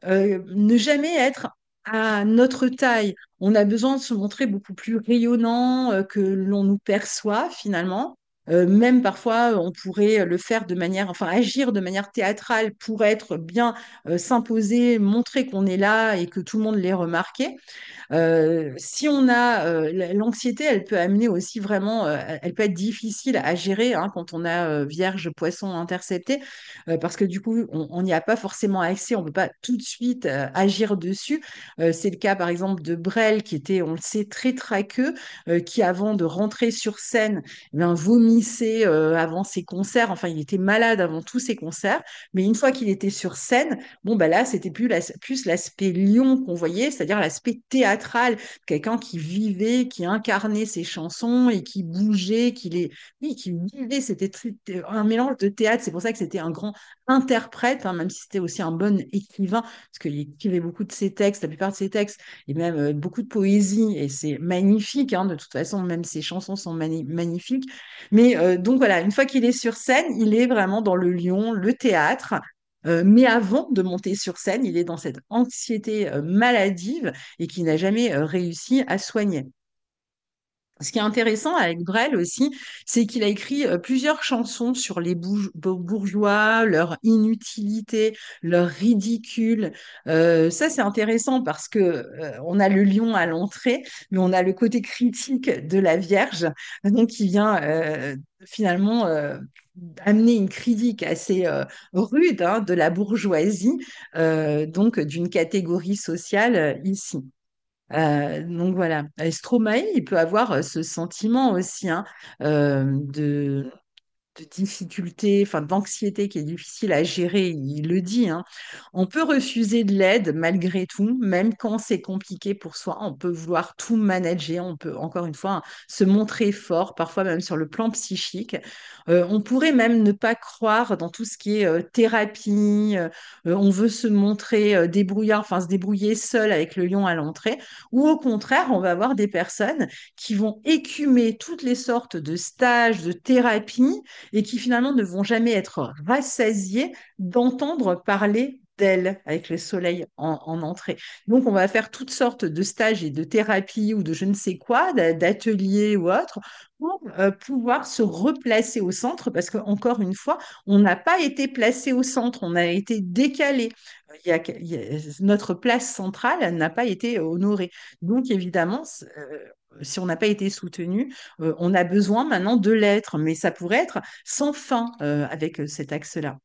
ne jamais être à notre taille. On a besoin de se montrer beaucoup plus rayonnant que l'on nous perçoit finalement. Même parfois, on pourrait le faire de manière, enfin, agir de manière théâtrale pour être bien, s'imposer, montrer qu'on est là et que tout le monde l'ait remarqué. Si on a l'anxiété, elle peut amener aussi vraiment, elle peut être difficile à gérer hein, quand on a Vierge, Poisson intercepté, parce que du coup, on n'y a pas forcément accès, on ne peut pas tout de suite agir dessus. C'est le cas par exemple de Brel, qui était, on le sait, très traqueux, qui avant de rentrer sur scène, eh bien, vomissait avant ses concerts. Enfin, il était malade avant tous ses concerts, mais une fois qu'il était sur scène, bon, bah là, c'était plus l'aspect lion qu'on voyait, c'est-à-dire l'aspect théâtral, quelqu'un qui vivait, qui incarnait ses chansons et qui bougeait, oui, qui vivait. C'était un mélange de théâtre. C'est pour ça que c'était un grand interprète, hein, même si c'était aussi un bon écrivain, parce qu'il écrivait beaucoup de ses textes, la plupart de ses textes, et même beaucoup de poésie, et c'est magnifique, hein, de toute façon, même ses chansons sont magnifiques. Mais donc voilà, une fois qu'il est sur scène, il est vraiment dans le lion, le théâtre. Mais avant de monter sur scène, il est dans cette anxiété maladive et qui n'a jamais réussi à soigner. Ce qui est intéressant avec Brel aussi, c'est qu'il a écrit plusieurs chansons sur les bourgeois, leur inutilité, leur ridicule. Ça, c'est intéressant parce que on a le lion à l'entrée, mais on a le côté critique de la Vierge, donc qui vient finalement amener une critique assez rude hein, de la bourgeoisie, donc d'une catégorie sociale ici. Donc voilà. Et Stromae, il peut avoir ce sentiment aussi hein, de difficulté, enfin d'anxiété qui est difficile à gérer, il le dit, hein. On peut refuser de l'aide malgré tout, même quand c'est compliqué pour soi. On peut vouloir tout manager, on peut encore une fois hein, se montrer fort, parfois même sur le plan psychique. On pourrait même ne pas croire dans tout ce qui est thérapie. On veut se montrer débrouillard, enfin se débrouiller seul avec le lion à l'entrée. Ou au contraire, on va avoir des personnes qui vont écumer toutes les sortes de stages, de thérapies et qui finalement ne vont jamais être rassasiés d'entendre parler d'ailes avec le soleil en entrée. Donc, on va faire toutes sortes de stages et de thérapies ou de je ne sais quoi, d'ateliers ou autres, pour pouvoir se replacer au centre, parce qu'encore une fois, on n'a pas été placé au centre, on a été décalé. Notre place centrale n'a pas été honorée. Donc, évidemment, si on n'a pas été soutenu, on a besoin maintenant de l'être, mais ça pourrait être sans fin avec cet axe-là.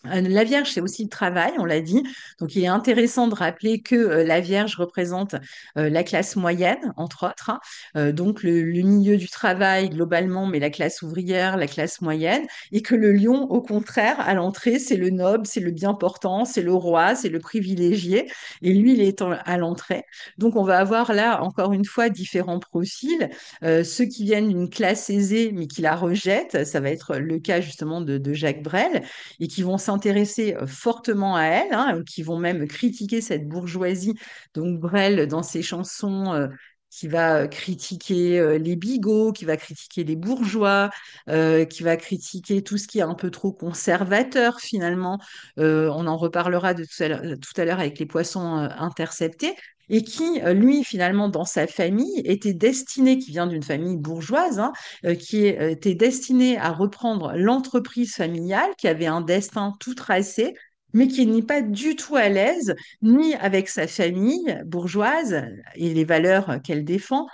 La Vierge, c'est aussi le travail, on l'a dit. Donc, il est intéressant de rappeler que la Vierge représente la classe moyenne, entre autres, hein. Donc, le milieu du travail globalement, mais la classe ouvrière, la classe moyenne, et que le lion, au contraire, à l'entrée, c'est le noble, c'est le bien portant, c'est le roi, c'est le privilégié, et lui, il est à l'entrée. Donc, on va avoir là, encore une fois, différents profils. Ceux qui viennent d'une classe aisée, mais qui la rejettent, ça va être le cas justement de Jacques Brel et qui vont s'intéresser fortement à elle, hein, qui vont même critiquer cette bourgeoisie. Donc Brel, dans ses chansons, qui va critiquer les bigots, qui va critiquer les bourgeois, qui va critiquer tout ce qui est un peu trop conservateur finalement. On en reparlera de tout à l'heure avec les poissons interceptés. Et qui, lui, finalement, dans sa famille, était destiné, qui vient d'une famille bourgeoise, hein, était destiné à reprendre l'entreprise familiale, qui avait un destin tout tracé, mais qui n'est pas du tout à l'aise, ni avec sa famille bourgeoise et les valeurs qu'elle défend,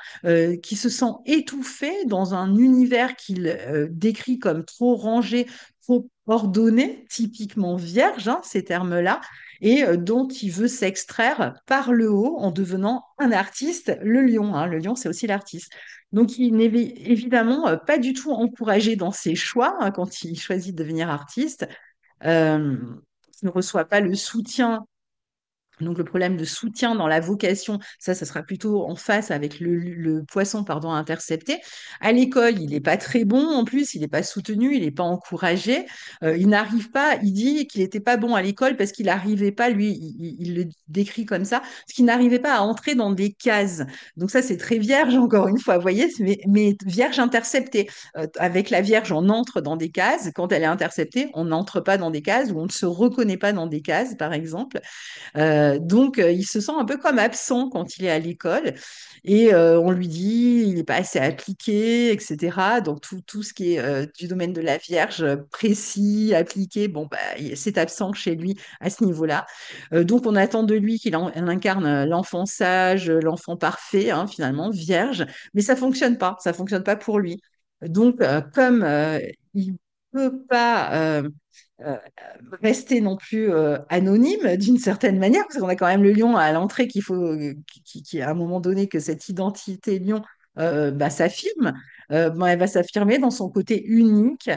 qui se sent étouffé dans un univers qu'il décrit comme trop rangé, trop ordonné, typiquement vierge, hein, ces termes-là, et dont il veut s'extraire par le haut en devenant un artiste, le lion, hein. Le lion, c'est aussi l'artiste. Donc, il n'est évidemment pas du tout encouragé dans ses choix hein, quand il choisit de devenir artiste. Euh, il ne reçoit pas le soutien donc le problème de soutien dans la vocation, ça sera plutôt en face avec le poisson pardon, intercepté. À l'école, il n'est pas très bon en plus, il n'est pas soutenu, il n'est pas encouragé. Il n'arrive pas, il dit qu'il n'était pas bon à l'école parce qu'il n'arrivait pas, lui, il le décrit comme ça, parce qu'il n'arrivait pas à entrer dans des cases. Donc ça, c'est très vierge, encore une fois, vous voyez, mais vierge interceptée. Avec la vierge, on entre dans des cases. Quand elle est interceptée, on n'entre pas dans des cases ou on ne se reconnaît pas dans des cases, par exemple. Donc, il se sent un peu comme absent quand il est à l'école et on lui dit il n'est pas assez appliqué, etc. Donc, tout ce qui est du domaine de la Vierge, précis, appliqué, bon, bah, c'est absent chez lui à ce niveau-là. Donc, on attend de lui qu'il incarne l'enfant sage, l'enfant parfait, hein, finalement, Vierge, mais ça fonctionne pas pour lui. Donc, comme il peut pas euh, rester non plus anonyme d'une certaine manière, parce qu'on a quand même le lion à l'entrée qu'il faut, à un moment donné, que cette identité lion bah, s'affirme, bah, elle va s'affirmer dans son côté unique,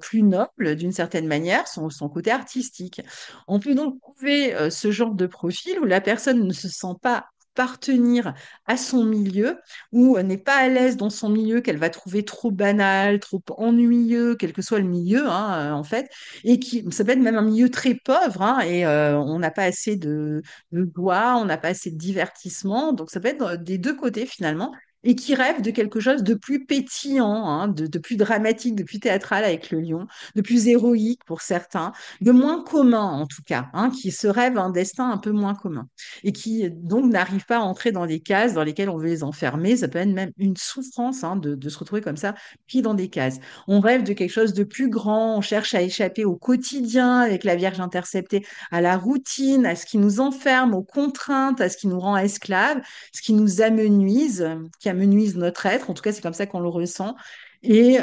plus noble d'une certaine manière, son côté artistique. On peut donc trouver ce genre de profil où la personne ne se sent pas appartenir à son milieu, ou n'est pas à l'aise dans son milieu, qu'elle va trouver trop banal, trop ennuyeux, quel que soit le milieu, hein, en fait, et qui, ça peut être même un milieu très pauvre, hein, et on n'a pas assez de joie, on n'a pas assez de divertissement, donc ça peut être des deux côtés finalement, et qui rêve de quelque chose de plus pétillant, hein, de plus dramatique, de plus théâtral avec le lion, de plus héroïque pour certains, de moins commun en tout cas, hein, qui se rêve un destin un peu moins commun, et qui donc n'arrive pas à entrer dans des cases dans lesquelles on veut les enfermer. Ça peut être même une souffrance hein, de se retrouver comme ça, pris dans des cases. On rêve de quelque chose de plus grand, on cherche à échapper au quotidien avec la Vierge interceptée, à la routine, à ce qui nous enferme, aux contraintes, à ce qui nous rend esclaves, ce qui nous amenuise, qui amenuise notre être. En tout cas, c'est comme ça qu'on le ressent. Et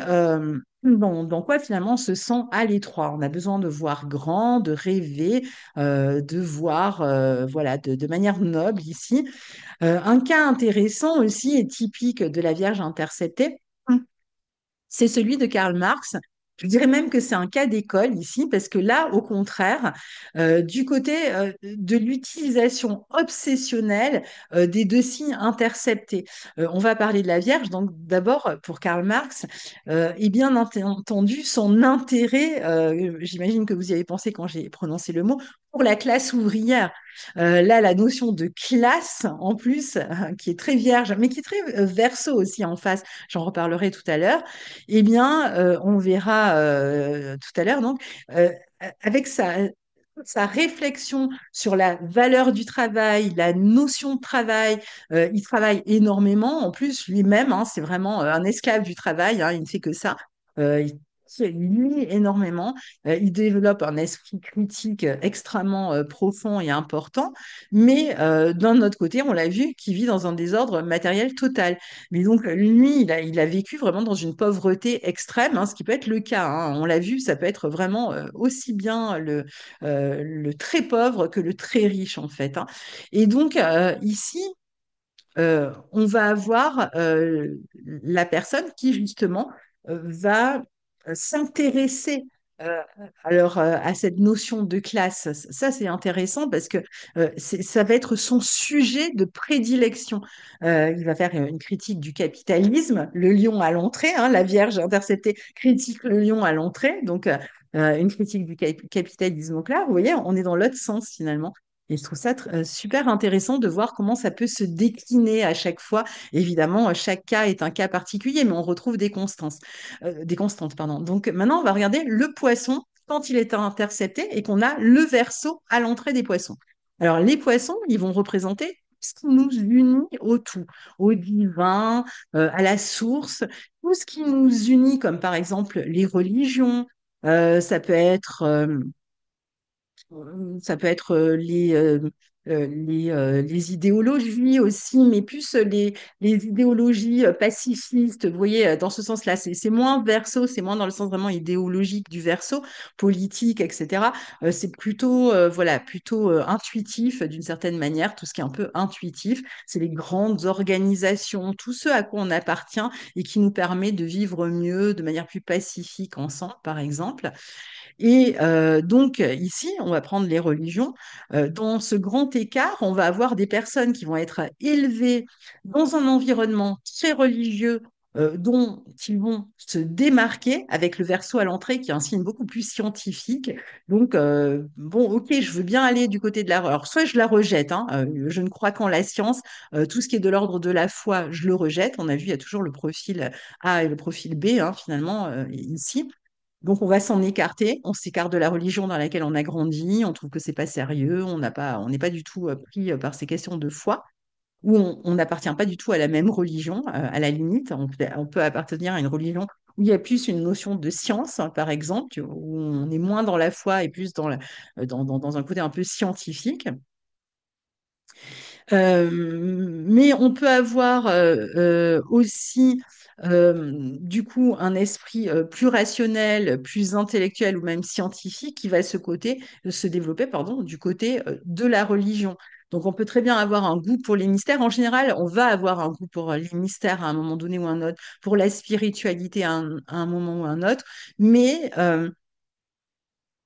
bon, dans quoi finalement on se sent à l'étroit. On a besoin de voir grand, de rêver, de voir voilà, de manière noble ici. Un cas intéressant aussi et typique de la Vierge interceptée, c'est celui de Karl Marx. Je dirais même que c'est un cas d'école ici, parce que là, au contraire, du côté de l'utilisation obsessionnelle des deux signes interceptés. On va parler de la Vierge. Donc, d'abord, pour Karl Marx, et bien entendu, son intérêt, j'imagine que vous y avez pensé quand j'ai prononcé le mot, pour la classe ouvrière. Là, la notion de classe, en plus, qui est très vierge, mais qui est très verso aussi en face, j'en reparlerai tout à l'heure, eh bien, on verra tout à l'heure, donc, avec ça. sa réflexion sur la valeur du travail, la notion de travail. Il travaille énormément. En plus, lui-même, hein, c'est vraiment un esclave du travail. Hein, il ne fait que ça. Il lit énormément. Il développe un esprit critique extrêmement profond et important. Mais d'un autre côté, on l'a vu, qui vit dans un désordre matériel total. Mais donc, lui, il a vécu vraiment dans une pauvreté extrême, hein, ce qui peut être le cas. Hein. On l'a vu, ça peut être vraiment aussi bien le très pauvre que le très riche, en fait. Hein. Et donc, ici, on va avoir la personne qui, justement, va s'intéresser euh, à cette notion de classe. Ça, c'est intéressant parce que ça va être son sujet de prédilection. Il va faire une critique du capitalisme, le lion à l'entrée, hein, la Vierge interceptée critique le lion à l'entrée, donc une critique du capitalisme au clair. Vous voyez, on est dans l'autre sens finalement. Et je trouve ça super intéressant de voir comment ça peut se décliner à chaque fois. Évidemment, chaque cas est un cas particulier, mais on retrouve des constantes, pardon. Donc maintenant, on va regarder le poisson quand il est intercepté et qu'on a le verso à l'entrée des poissons. Alors, les poissons, ils vont représenter ce qui nous unit au tout, au divin, à la source, tout ce qui nous unit, comme par exemple les religions. Ça peut être les idéologies aussi, mais plus les idéologies pacifistes. Vous voyez, dans ce sens-là, c'est moins verso, c'est moins dans le sens vraiment idéologique du verso, politique, etc. C'est plutôt, voilà, plutôt intuitif d'une certaine manière, tout ce qui est un peu intuitif. C'est les grandes organisations, tout ce à quoi on appartient et qui nous permet de vivre mieux, de manière plus pacifique ensemble, par exemple. Et donc, ici, on va prendre les religions. Dans ce grand écart, on va avoir des personnes qui vont être élevées dans un environnement très religieux, dont ils vont se démarquer avec le verso à l'entrée, qui est un signe beaucoup plus scientifique. Donc, bon, ok, je veux bien aller du côté de la... Alors, soit je la rejette, hein, je ne crois qu'en la science, tout ce qui est de l'ordre de la foi, je le rejette. On a vu, il y a toujours le profil A et le profil B, hein, finalement, ici. Donc, on va s'en écarter. On s'écarte de la religion dans laquelle on a grandi. On trouve que c'est pas sérieux. On n'est pas du tout pris par ces questions de foi. Ou on n'appartient pas du tout à la même religion. À la limite, on peut appartenir à une religion où il y a plus une notion de science, hein, par exemple, où on est moins dans la foi et plus dans un côté un peu scientifique. Mais on peut avoir aussi du coup un esprit plus rationnel, plus intellectuel ou même scientifique qui va se développer pardon, du côté de la religion. Donc on peut très bien avoir un goût pour les mystères. En général, on va avoir un goût pour les mystères à un moment donné ou un autre, pour la spiritualité à un moment ou un autre. Mais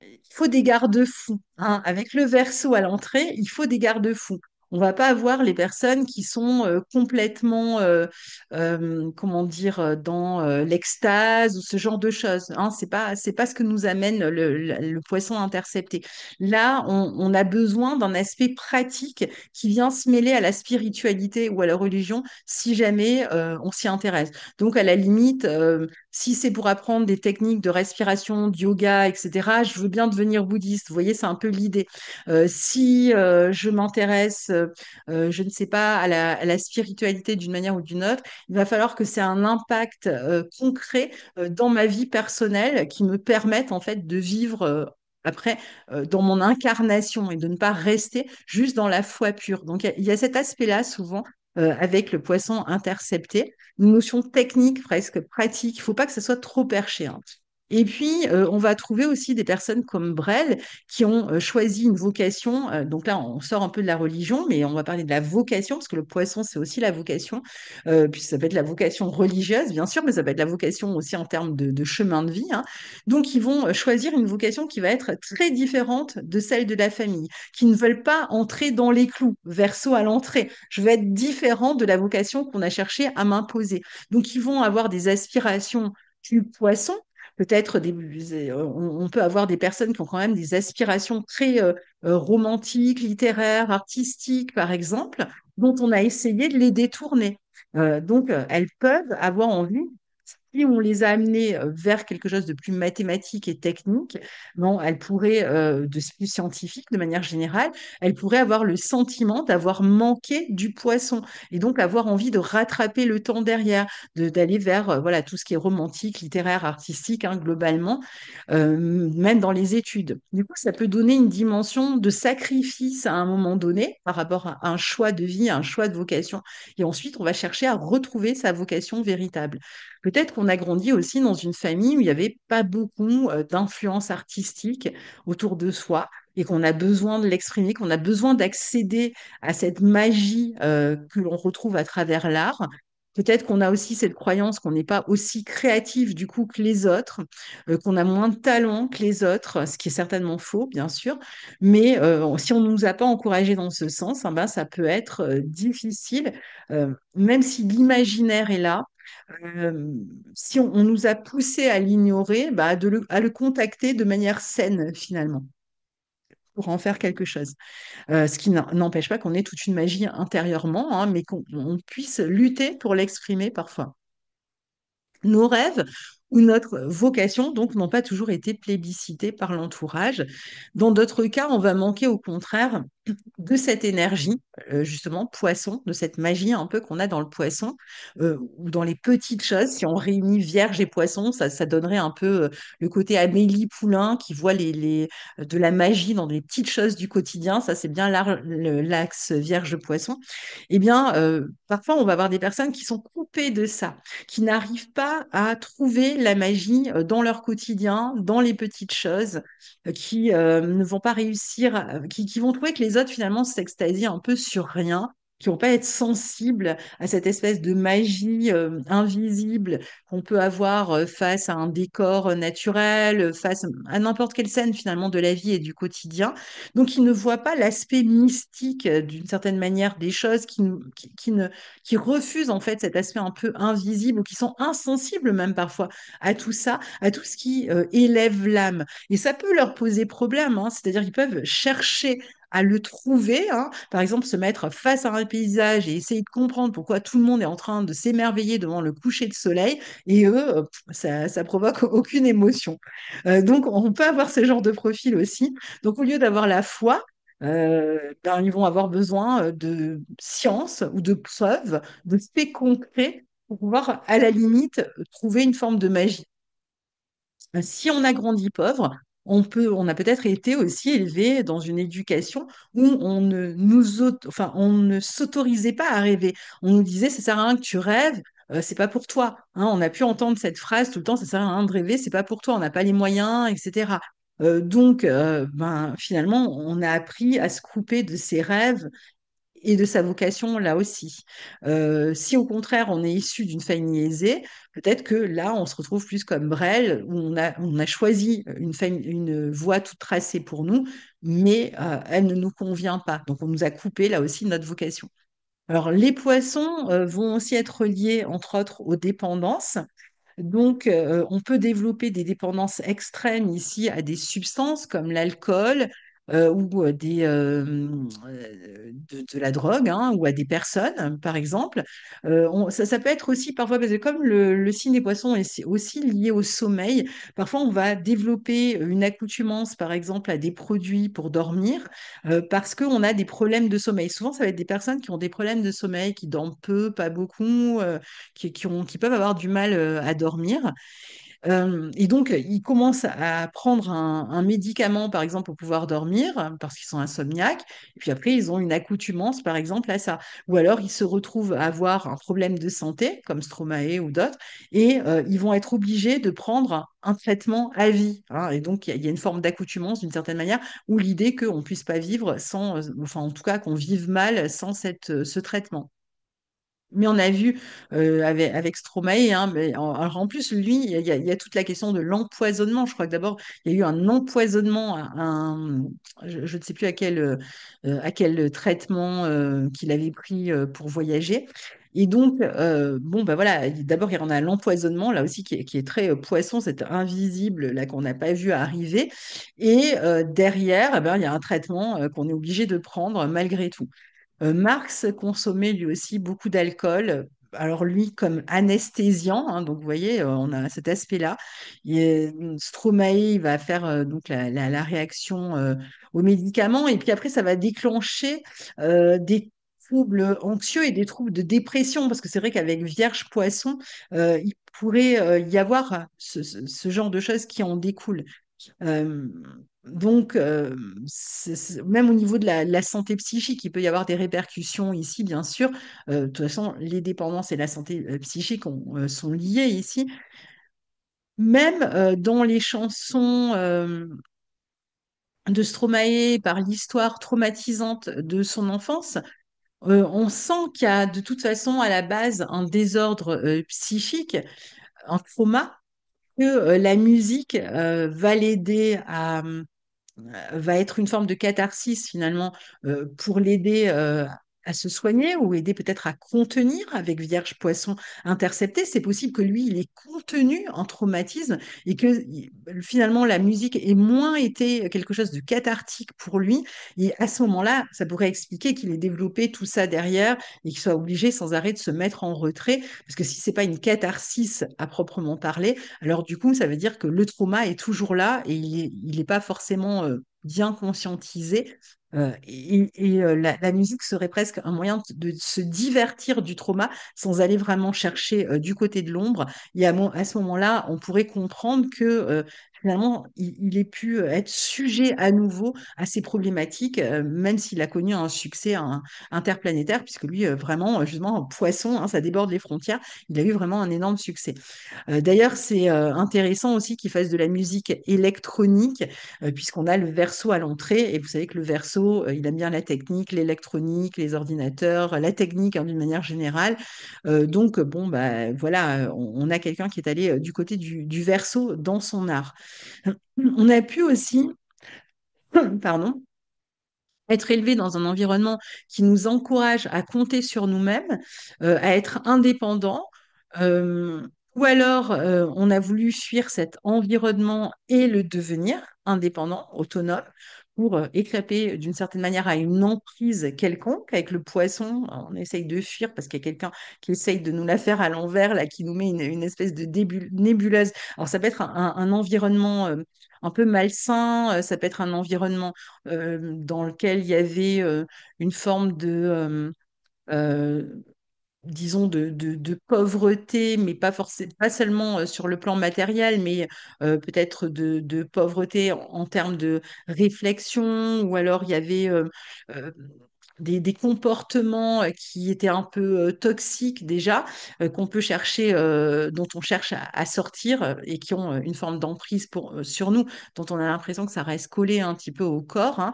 il faut des garde-fous. Hein. Avec le verso à l'entrée, il faut des garde-fous. On va pas avoir les personnes qui sont complètement, comment dire, dans l'extase ou ce genre de choses. Hein. C'est pas ce que nous amène le poisson intercepté. Là, on a besoin d'un aspect pratique qui vient se mêler à la spiritualité ou à la religion si jamais on s'y intéresse. Donc, à la limite, si c'est pour apprendre des techniques de respiration, de yoga, etc., je veux bien devenir bouddhiste. Vous voyez, c'est un peu l'idée. Si je m'intéresse, je ne sais pas, à la spiritualité d'une manière ou d'une autre, il va falloir que c'est un impact concret dans ma vie personnelle qui me permette en fait de vivre après dans mon incarnation et de ne pas rester juste dans la foi pure. Donc il y a cet aspect-là souvent avec le poisson intercepté, une notion technique, presque pratique. Il ne faut pas que ça soit trop perché. Hein. Et puis, on va trouver aussi des personnes comme Brel qui ont choisi une vocation. Donc là, on sort un peu de la religion, mais on va parler de la vocation, parce que le poisson, c'est aussi la vocation. Puis ça peut être la vocation religieuse, bien sûr, mais ça peut être la vocation aussi en termes de chemin de vie. Hein. Donc, ils vont choisir une vocation qui va être très différente de celle de la famille, qui ne veulent pas entrer dans les clous, verso à l'entrée. Je vais être différent de la vocation qu'on a cherché à m'imposer. Donc, ils vont avoir des aspirations plus poisson. Peut-être on peut avoir des personnes qui ont quand même des aspirations très romantiques, littéraires, artistiques, par exemple, dont on a essayé de les détourner. Donc, elles peuvent avoir envie si on les a amenés vers quelque chose de plus mathématique et technique, non, elles pourraient, de plus scientifique de manière générale, elles pourraient avoir le sentiment d'avoir manqué du poisson et donc avoir envie de rattraper le temps derrière, d'aller vers voilà, tout ce qui est romantique, littéraire, artistique, hein, globalement, même dans les études. Du coup, ça peut donner une dimension de sacrifice à un moment donné par rapport à un choix de vie, à un choix de vocation. Et ensuite, on va chercher à retrouver sa vocation véritable. Peut-être qu'on a grandi aussi dans une famille où il n'y avait pas beaucoup d'influence artistique autour de soi et qu'on a besoin de l'exprimer, qu'on a besoin d'accéder à cette magie que l'on retrouve à travers l'art. Peut-être qu'on a aussi cette croyance qu'on n'est pas aussi créatif du coup que les autres, qu'on a moins de talent que les autres, ce qui est certainement faux, bien sûr. Mais si on ne nous a pas encouragés dans ce sens, hein, ben, ça peut être difficile, même si l'imaginaire est là. euh, si on nous a poussé à l'ignorer, bah, à le contacter de manière saine finalement, pour en faire quelque chose. Ce qui n'empêche pas qu'on ait toute une magie intérieurement, hein, mais qu'on puisse lutter pour l'exprimer parfois. Nos rêves ou notre vocation, donc, n'ont pas toujours été plébiscités par l'entourage. Dans d'autres cas, on va manquer au contraire de cette énergie, justement, poisson, de cette magie un peu qu'on a dans le poisson, ou dans les petites choses. Si on réunit vierge et poisson, ça donnerait un peu le côté Amélie Poulain qui voit de la magie dans les petites choses du quotidien. Ça, c'est bien l'axe vierge-poisson. Eh bien, parfois, on va avoir des personnes qui sont coupées de ça, qui n'arrivent pas à trouver la magie dans leur quotidien, dans les petites choses, qui ne vont pas réussir, qui vont trouver que les autres finalement s'extasient un peu sur rien, qui vont pas être sensibles à cette espèce de magie invisible qu'on peut avoir face à un décor naturel, face à n'importe quelle scène finalement de la vie et du quotidien. Donc ils ne voient pas l'aspect mystique d'une certaine manière des choses, qui refusent en fait cet aspect un peu invisible ou qui sont insensibles même parfois à tout ça, à tout ce qui élève l'âme. Et ça peut leur poser problème, hein. C'est-à-dire qu'ils peuvent chercher à le trouver, hein. Par exemple, se mettre face à un paysage et essayer de comprendre pourquoi tout le monde est en train de s'émerveiller devant le coucher de soleil, et eux, ça provoque aucune émotion. Donc, on peut avoir ce genre de profil aussi. Donc, au lieu d'avoir la foi, ben, ils vont avoir besoin de science ou de preuves, de faits concrets pour pouvoir, à la limite, trouver une forme de magie. Si on a grandi pauvre, on a peut-être été aussi élevé dans une éducation où on ne s'autorisait pas à rêver. On nous disait, ça sert à rien que tu rêves, c'est pas pour toi. Hein, on a pu entendre cette phrase tout le temps, ça sert à rien de rêver, c'est pas pour toi, on n'a pas les moyens, etc. Ben, finalement, on a appris à se couper de ses rêves et de sa vocation là aussi. Si au contraire on est issu d'une famille aisée, peut-être que là on se retrouve plus comme Brel, où on a choisi une voie toute tracée pour nous, mais elle ne nous convient pas. Donc on nous a coupé là aussi de notre vocation. Alors les poissons vont aussi être liés entre autres aux dépendances. Donc, on peut développer des dépendances extrêmes ici à des substances comme l'alcool ou de la drogue, hein, ou à des personnes, par exemple. Ça peut être aussi parfois, parce que comme le signe des poissons est aussi lié au sommeil, parfois on va développer une accoutumance, par exemple, à des produits pour dormir parce qu'on a des problèmes de sommeil. Souvent, ça va être des personnes qui ont des problèmes de sommeil, qui dorment peu, pas beaucoup, qui peuvent avoir du mal à dormir. Et donc, ils commencent à prendre un médicament, par exemple, pour pouvoir dormir, parce qu'ils sont insomniaques. Et puis après, ils ont une accoutumance, par exemple, à ça. Ou alors, ils se retrouvent à avoir un problème de santé, comme Stromae ou d'autres, et ils vont être obligés de prendre un traitement à vie, hein. Et donc, il y a une forme d'accoutumance, d'une certaine manière, ou l'idée qu'on ne puisse pas vivre sans, enfin, en tout cas, qu'on vive mal sans ce traitement. Mais on a vu avec Stromae, hein, alors en plus, lui, il y a toute la question de l'empoisonnement. Je crois que d'abord, il y a eu un empoisonnement, je ne sais plus à quel traitement qu'il avait pris pour voyager. Et donc, bon, bah voilà, d'abord, il y en a l'empoisonnement, là aussi, qui est très poisson, c'est invisible, là, qu'on n'a pas vu arriver. Et derrière, eh ben, il y a un traitement qu'on est obligé de prendre malgré tout. Marx consommait lui aussi beaucoup d'alcool, alors lui comme anesthésiant, hein, donc vous voyez, on a cet aspect-là. Stromae, il va faire donc la réaction aux médicaments, et puis après, ça va déclencher des troubles anxieux et des troubles de dépression, parce que c'est vrai qu'avec Vierge Poisson, il pourrait y avoir ce genre de choses qui en découlent. Euh, donc, même au niveau de la santé psychique, il peut y avoir des répercussions ici, bien sûr. De toute façon, les dépendances et la santé psychique sont liées ici. Même dans les chansons de Stromae, par l'histoire traumatisante de son enfance, on sent qu'il y a de toute façon à la base un désordre psychique, un trauma, que la musique va l'aider va être une forme de catharsis finalement pour l'aider à se soigner ou aider peut-être à contenir avec Vierge Poisson intercepté. C'est possible que lui, il ait contenu un traumatisme et que finalement la musique ait moins été quelque chose de cathartique pour lui. Et à ce moment-là, ça pourrait expliquer qu'il ait développé tout ça derrière et qu'il soit obligé sans arrêt de se mettre en retrait. Parce que si c'est pas une catharsis à proprement parler, alors du coup, ça veut dire que le trauma est toujours là et il est pas forcément bien conscientisé. La musique serait presque un moyen de se divertir du trauma sans aller vraiment chercher du côté de l'ombre. Et à ce moment-là, on pourrait comprendre que finalement, il ait pu être sujet à nouveau à ces problématiques, même s'il a connu un succès interplanétaire, puisque lui, vraiment, justement, poisson, hein, ça déborde les frontières. Il a eu vraiment un énorme succès. D'ailleurs, c'est intéressant aussi qu'il fasse de la musique électronique, puisqu'on a le verso à l'entrée. Et vous savez que le verso, il aime bien la technique, l'électronique, les ordinateurs, la technique hein, d'une manière générale. Donc, bon, bah, voilà, on a quelqu'un qui est allé du côté du verso dans son art. On a pu aussi, pardon, être élevé dans un environnement qui nous encourage à compter sur nous-mêmes, à être indépendant, euh, ou alors on a voulu fuir cet environnement et le devenir indépendant, autonome, pour échapper d'une certaine manière à une emprise quelconque. Avec le poisson, on essaye de fuir parce qu'il y a quelqu'un qui essaye de nous la faire à l'envers, là, qui nous met une espèce de nébuleuse. Alors ça peut être un environnement un peu malsain, ça peut être un environnement dans lequel il y avait une forme euh, disons, de pauvreté, mais pas forcément, pas seulement sur le plan matériel, mais peut-être de pauvreté en termes de réflexion, ou alors il y avait euh, des comportements qui étaient un peu toxiques déjà, qu'on peut chercher, dont on cherche à sortir et qui ont une forme d'emprise sur nous, dont on a l'impression que ça reste collé un petit peu au corps, hein.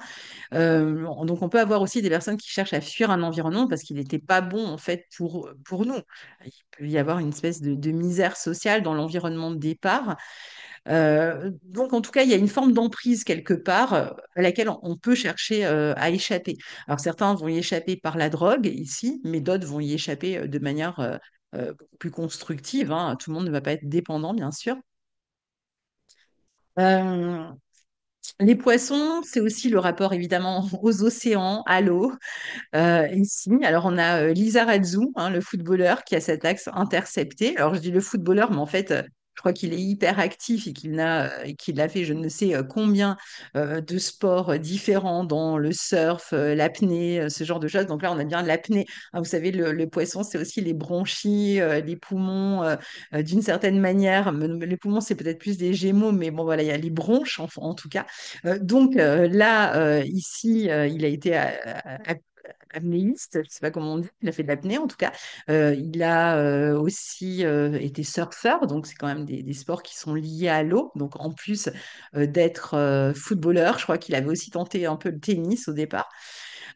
Donc, on peut avoir aussi des personnes qui cherchent à fuir un environnement parce qu'il n'était pas bon, en fait, pour nous. Il peut y avoir une espèce de misère sociale dans l'environnement de départ. Donc, en tout cas, il y a une forme d'emprise quelque part à laquelle on peut chercher à échapper. Alors, certains vont y échapper par la drogue ici, mais d'autres vont y échapper de manière beaucoup plus constructive, hein. Tout le monde ne va pas être dépendant, bien sûr. Euh, les poissons, c'est aussi le rapport évidemment aux océans, à l'eau. Ici, alors on a Lisa Razou, hein, le footballeur, qui a cet axe intercepté. Alors je dis le footballeur, mais en fait, je crois qu'il est hyper actif et qu'il a fait je ne sais combien de sports différents dans le surf, l'apnée, ce genre de choses. Donc là, on a bien l'apnée. Hein, vous savez, le poisson, c'est aussi les bronchies, les poumons, d'une certaine manière. Les poumons, c'est peut-être plus des gémeaux, mais bon, voilà, il y a les bronches en tout cas. Donc là, ici, il a été apnéiste, je sais pas comment on dit, il a fait de l'apnée en tout cas. Il a aussi été surfeur, donc c'est quand même des sports qui sont liés à l'eau. Donc en plus d'être footballeur, je crois qu'il avait aussi tenté un peu le tennis au départ.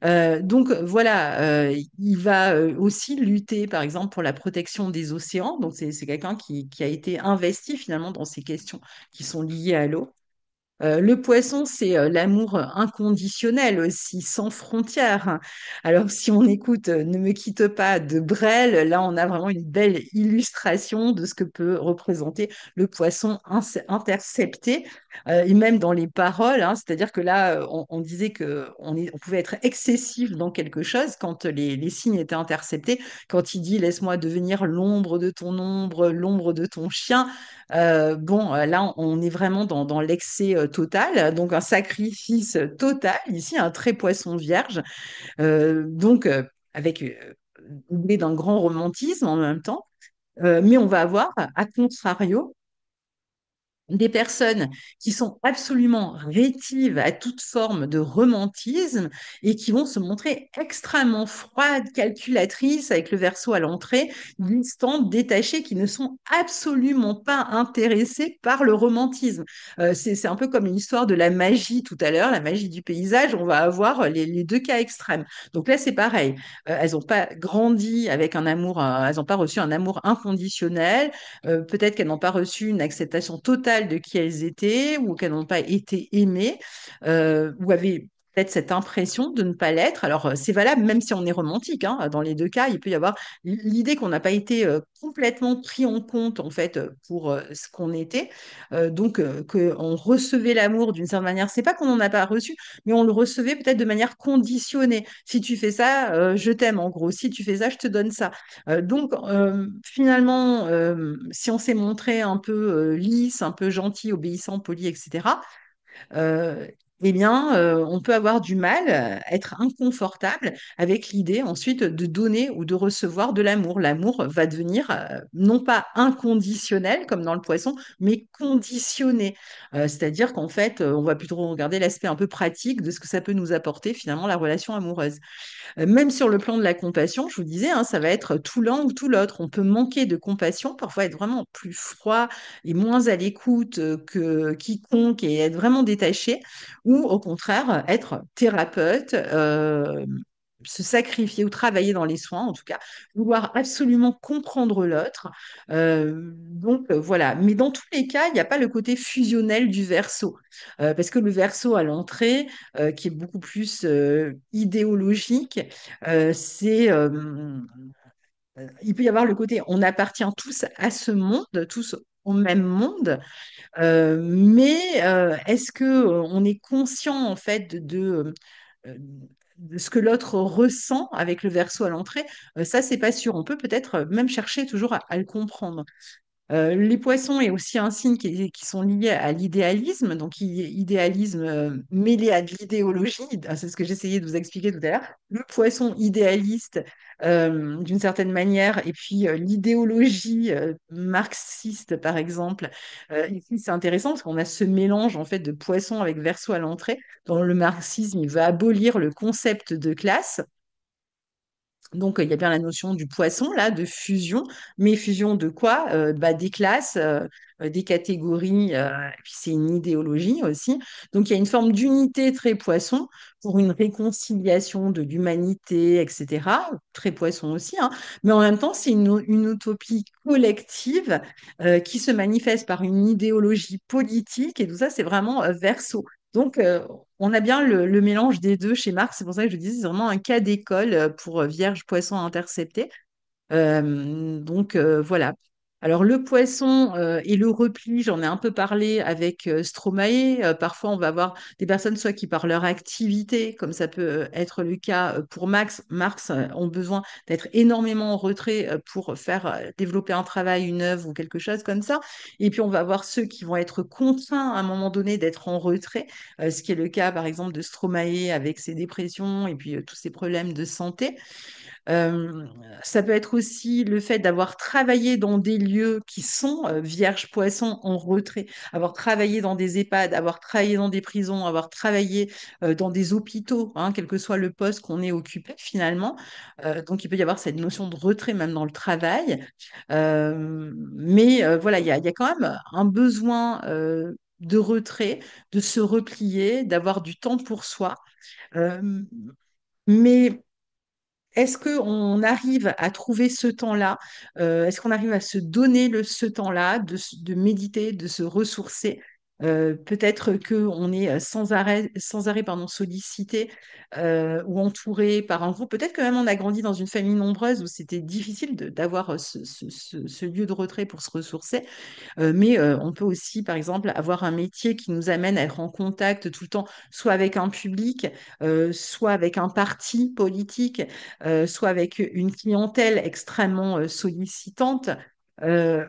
Donc voilà, il va aussi lutter par exemple pour la protection des océans. Donc c'est quelqu'un qui a été investi finalement dans ces questions qui sont liées à l'eau. Le poisson, c'est l'amour inconditionnel aussi, sans frontières. Alors, si on écoute Ne me quitte pas de Brel, là, on a vraiment une belle illustration de ce que peut représenter le poisson intercepté, et même dans les paroles, hein, c'est-à-dire que là, on disait on pouvait être excessif dans quelque chose quand les signes étaient interceptés. Quand il dit Laisse-moi devenir l'ombre de ton ombre, l'ombre de ton chien. Bon, là, on est vraiment dans l'excès total, donc un sacrifice total, ici, un trait poisson vierge, donc avec doublé d'un grand romantisme en même temps. Mais on va avoir, à contrario, des personnes qui sont absolument rétives à toute forme de romantisme et qui vont se montrer extrêmement froides, calculatrices avec le verso à l'entrée, distantes, détachées, qui ne sont absolument pas intéressées par le romantisme. C'est un peu comme l'histoire de la magie tout à l'heure, la magie du paysage, on va avoir les deux cas extrêmes. Donc là, c'est pareil. Elles n'ont pas grandi avec un amour, elles n'ont pas reçu un amour inconditionnel. Peut-être qu'elles n'ont pas reçu une acceptation totale de qui elles étaient ou qu'elles n'ont pas été aimées ou avaient peut-être cette impression de ne pas l'être. Alors, c'est valable même si on est romantique, hein. Dans les deux cas, il peut y avoir l'idée qu'on n'a pas été complètement pris en compte, en fait, pour ce qu'on était. Donc, qu'on recevait l'amour d'une certaine manière. C'est pas qu'on n'en a pas reçu, mais on le recevait peut-être de manière conditionnée. Si tu fais ça, je t'aime, en gros. Si tu fais ça, je te donne ça. Donc, finalement, si on s'est montré un peu lisse, un peu gentil, obéissant, poli, etc., euh, eh bien, on peut avoir du mal, être inconfortable avec l'idée ensuite de donner ou de recevoir de l'amour. L'amour va devenir non pas inconditionnel comme dans le poisson, mais conditionné. C'est-à-dire qu'en fait, on va plutôt regarder l'aspect un peu pratique de ce que ça peut nous apporter finalement la relation amoureuse. Même sur le plan de la compassion, je vous disais, hein, ça va être tout l'un ou tout l'autre. On peut manquer de compassion, parfois être vraiment plus froid et moins à l'écoute que quiconque et être vraiment détaché, ou au contraire, être thérapeute, se sacrifier ou travailler dans les soins, en tout cas, vouloir absolument comprendre l'autre. Voilà. Mais dans tous les cas, il n'y a pas le côté fusionnel du verso. Parce que le verso à l'entrée, qui est beaucoup plus idéologique, il peut y avoir le côté on appartient tous à ce monde, tous au même monde, mais est-ce que on est conscient en fait de ce que l'autre ressent avec le verso à l'entrée? Ça, c'est pas sûr. On peut peut-être même chercher toujours à le comprendre. Les poissons est aussi un signe qui sont liés à l'idéalisme, donc idéalisme mêlé à de l'idéologie. C'est ce que j'essayais de vous expliquer tout à l'heure. Le poisson idéaliste, d'une certaine manière, et puis l'idéologie marxiste, par exemple. Ici, c'est intéressant parce qu'on a ce mélange en fait de poisson avec verso à l'entrée. Dans le marxisme, il veut abolir le concept de classe. Donc, il y a bien la notion du poisson, là, de fusion. Mais fusion de quoi? Bah, des classes, des catégories, et puis c'est une idéologie aussi. Donc, il y a une forme d'unité très poisson pour une réconciliation de l'humanité, etc. Très poisson aussi, hein. Mais en même temps, c'est une utopie collective qui se manifeste par une idéologie politique. Et tout ça, c'est vraiment verso. Donc, on a bien le mélange des deux chez Marx. C'est pour ça que je disais, c'est vraiment un cas d'école pour Vierge, Poisson intercepté. Voilà. Alors le poisson et le repli, j'en ai un peu parlé avec Stromae. Parfois, on va avoir des personnes soit qui par leur activité, comme ça peut être le cas pour Marx, ont besoin d'être énormément en retrait pour faire développer un travail, une œuvre ou quelque chose comme ça. Et puis on va avoir ceux qui vont être contraints à un moment donné d'être en retrait, ce qui est le cas par exemple de Stromae avec ses dépressions et puis tous ses problèmes de santé. Euh, Ça peut être aussi le fait d'avoir travaillé dans des lieux qui sont vierges poissons en retrait, avoir travaillé dans des EHPAD, avoir travaillé dans des prisons, avoir travaillé dans des hôpitaux, hein, quel que soit le poste qu'on ait occupé finalement. Donc il peut y avoir cette notion de retrait même dans le travail. Mais voilà, il y a quand même un besoin de retrait, de se replier, d'avoir du temps pour soi. Euh, mais est-ce qu'on arrive à trouver ce temps-là? Est-ce qu'on arrive à se donner ce temps-là de méditer, de se ressourcer? Peut-être qu'on est sans arrêt pardon, sollicité ou entouré par un groupe. Peut-être que même on a grandi dans une famille nombreuse où c'était difficile d'avoir ce lieu de retrait pour se ressourcer. Mais on peut aussi, par exemple, avoir un métier qui nous amène à être en contact tout le temps, soit avec un public, soit avec un parti politique, soit avec une clientèle extrêmement sollicitante.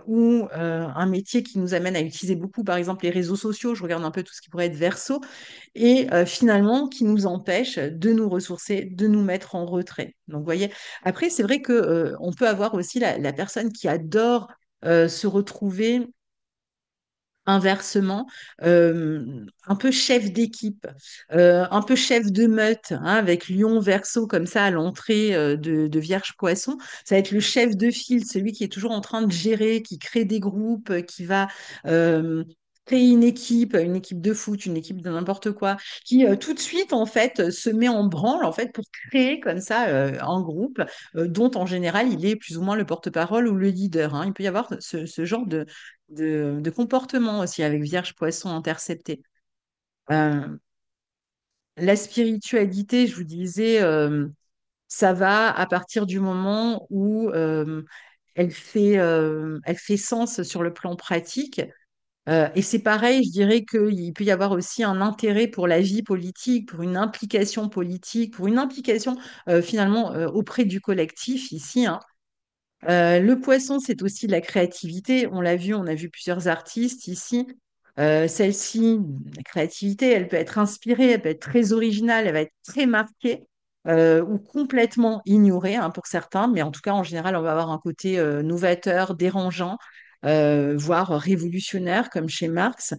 Ou un métier qui nous amène à utiliser beaucoup, par exemple, les réseaux sociaux. Je regarde un peu tout ce qui pourrait être verso, et finalement qui nous empêche de nous ressourcer, de nous mettre en retrait. Donc, vous voyez, après, c'est vrai que on peut avoir aussi la personne qui adore se retrouver inversement, un peu chef d'équipe, un peu chef de meute, hein, avec Lion Verseau comme ça à l'entrée de Vierge Poisson. Ça va être le chef de file, celui qui est toujours en train de gérer, qui crée des groupes, qui va créer une équipe de foot, une équipe de n'importe quoi, qui tout de suite en fait se met en branle en fait pour créer comme ça un groupe dont en général il est plus ou moins le porte-parole ou le leader, hein. Il peut y avoir ce genre de comportement aussi avec Vierge Poisson intercepté. Euh, la spiritualité, je vous disais, ça va à partir du moment où elle fait sens sur le plan pratique. Et c'est pareil, je dirais qu'il peut y avoir aussi un intérêt pour la vie politique, pour une implication politique, pour une implication finalement auprès du collectif ici, hein. Le poisson, c'est aussi de la créativité. On l'a vu, on a vu plusieurs artistes ici. Celle-ci, la créativité, elle peut être inspirée, elle peut être très originale, elle va être très marquée ou complètement ignorée, hein, pour certains. Mais en tout cas, en général, on va avoir un côté novateur, dérangeant, voire révolutionnaire, comme chez Marx.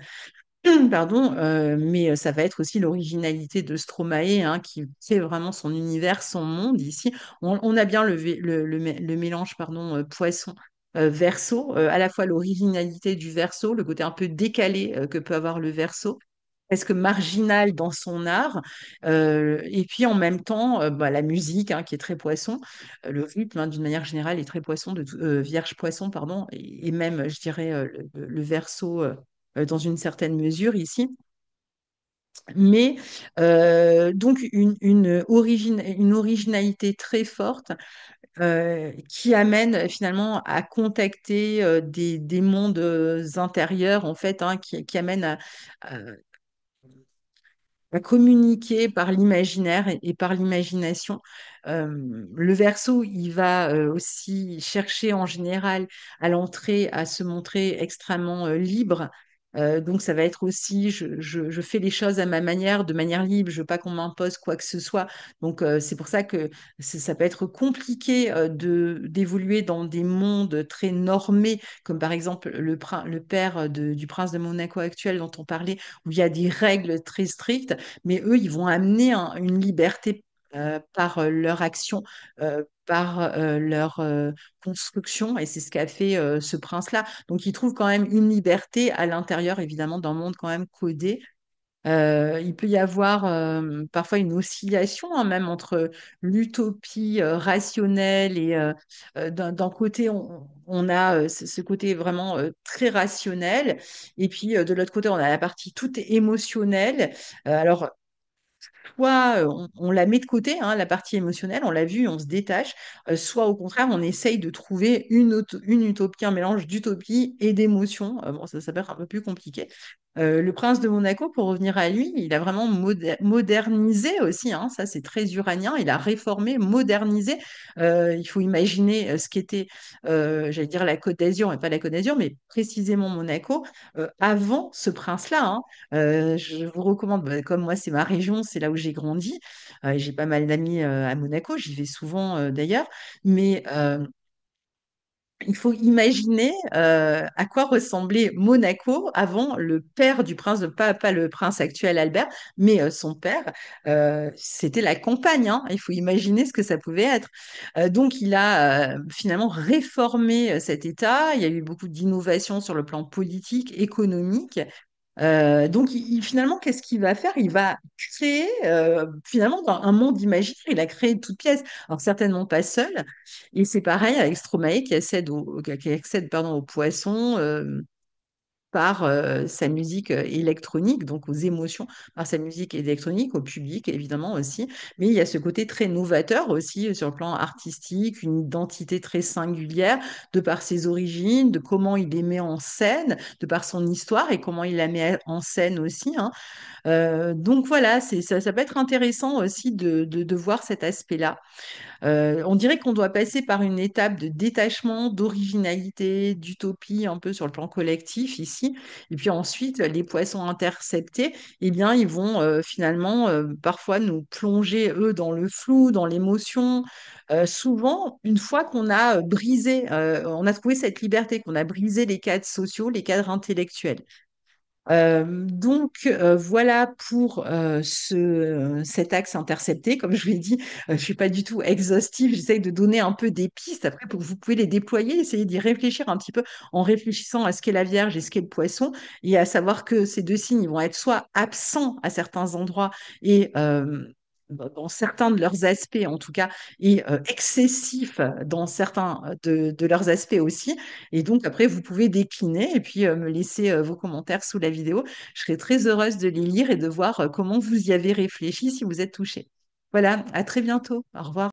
Pardon, mais ça va être aussi l'originalité de Stromae, hein, qui fait vraiment son univers, son monde ici. On a bien le mélange pardon, poisson verso, à la fois l'originalité du verso, le côté un peu décalé que peut avoir le verso, presque marginal dans son art, et puis en même temps bah, la musique hein, qui est très poisson, le rythme hein, d'une manière générale est très poisson, vierge poisson, pardon, et même je dirais le verso dans une certaine mesure ici. Mais donc une originalité très forte qui amène finalement à contacter des mondes intérieurs en fait, hein, qui amène à communiquer par l'imaginaire et par l'imagination. Le verso, il va aussi chercher en général à l'entrée à se montrer extrêmement libre. Donc ça va être aussi, je fais les choses à ma manière, de manière libre, je veux pas qu'on m'impose quoi que ce soit. Donc c'est pour ça que ça peut être compliqué d'évoluer dans des mondes très normés, comme par exemple le père du prince de Monaco actuel dont on parlait, où il y a des règles très strictes, mais eux, ils vont amener une liberté par leur action, par leur construction, et c'est ce qu'a fait ce prince-là. Donc, il trouve quand même une liberté à l'intérieur, évidemment, d'un monde quand même codé. Il peut y avoir parfois une oscillation hein, même entre l'utopie rationnelle et d'un côté on a ce côté vraiment très rationnel, et puis de l'autre côté on a la partie toute émotionnelle. Alors soit on la met de côté, hein, la partie émotionnelle, on l'a vu, on se détache, soit au contraire, on essaye de trouver une utopie, un mélange d'utopie et d'émotion. Bon, ça peut être un peu plus compliqué. Le prince de Monaco, pour revenir à lui, il a vraiment modernisé aussi, hein, ça c'est très uranien, il a réformé, modernisé. Il faut imaginer ce qu'était, j'allais dire la Côte d'Azur, mais pas la Côte d'Azur, mais précisément Monaco, avant ce prince-là, hein. Je vous recommande, bah, comme moi, c'est ma région, c'est là où j'ai grandi. J'ai pas mal d'amis à Monaco, j'y vais souvent d'ailleurs. Mais il faut imaginer à quoi ressemblait Monaco avant le père du prince, pas le prince actuel Albert, mais son père. C'était la campagne, hein. Il faut imaginer ce que ça pouvait être. Donc, il a finalement réformé cet État. Il y a eu beaucoup d'innovations sur le plan politique, économique. Donc, finalement, qu'est-ce qu'il va faire? Il va créer, finalement, dans un monde imaginaire, il a créé de toutes pièces. Alors, certainement pas seul. Et c'est pareil avec Stromae qui accède, pardon, aux poissons. par sa musique électronique, donc aux émotions par sa musique électronique, au public évidemment aussi. Mais il y a ce côté très novateur aussi sur le plan artistique, une identité très singulière de par ses origines, de comment il les met en scène, de par son histoire et comment il la met en scène aussi, hein. Donc voilà, ça peut être intéressant aussi de voir cet aspect-là. On dirait qu'on doit passer par une étape de détachement, d'originalité, d'utopie un peu sur le plan collectif ici. Et puis ensuite, les poissons interceptés, eh bien, ils vont finalement parfois nous plonger, eux, dans le flou, dans l'émotion. Souvent, une fois qu'on a brisé, on a trouvé cette liberté, qu'on a brisé les cadres sociaux, les cadres intellectuels. Voilà pour cet axe intercepté. Comme je vous l'ai dit, je suis pas du tout exhaustive. J'essaye de donner un peu des pistes. Après, pour que vous pouvez les déployer, essayer d'y réfléchir un petit peu en réfléchissant à ce qu'est la Vierge et ce qu'est le Poisson, et à savoir que ces deux signes ils vont être soit absents à certains endroits et dans certains de leurs aspects en tout cas, et excessifs dans certains de leurs aspects aussi. Et donc, après, vous pouvez décliner et puis me laisser vos commentaires sous la vidéo. Je serai très heureuse de les lire et de voir comment vous y avez réfléchi si vous êtes touché. Voilà, à très bientôt. Au revoir.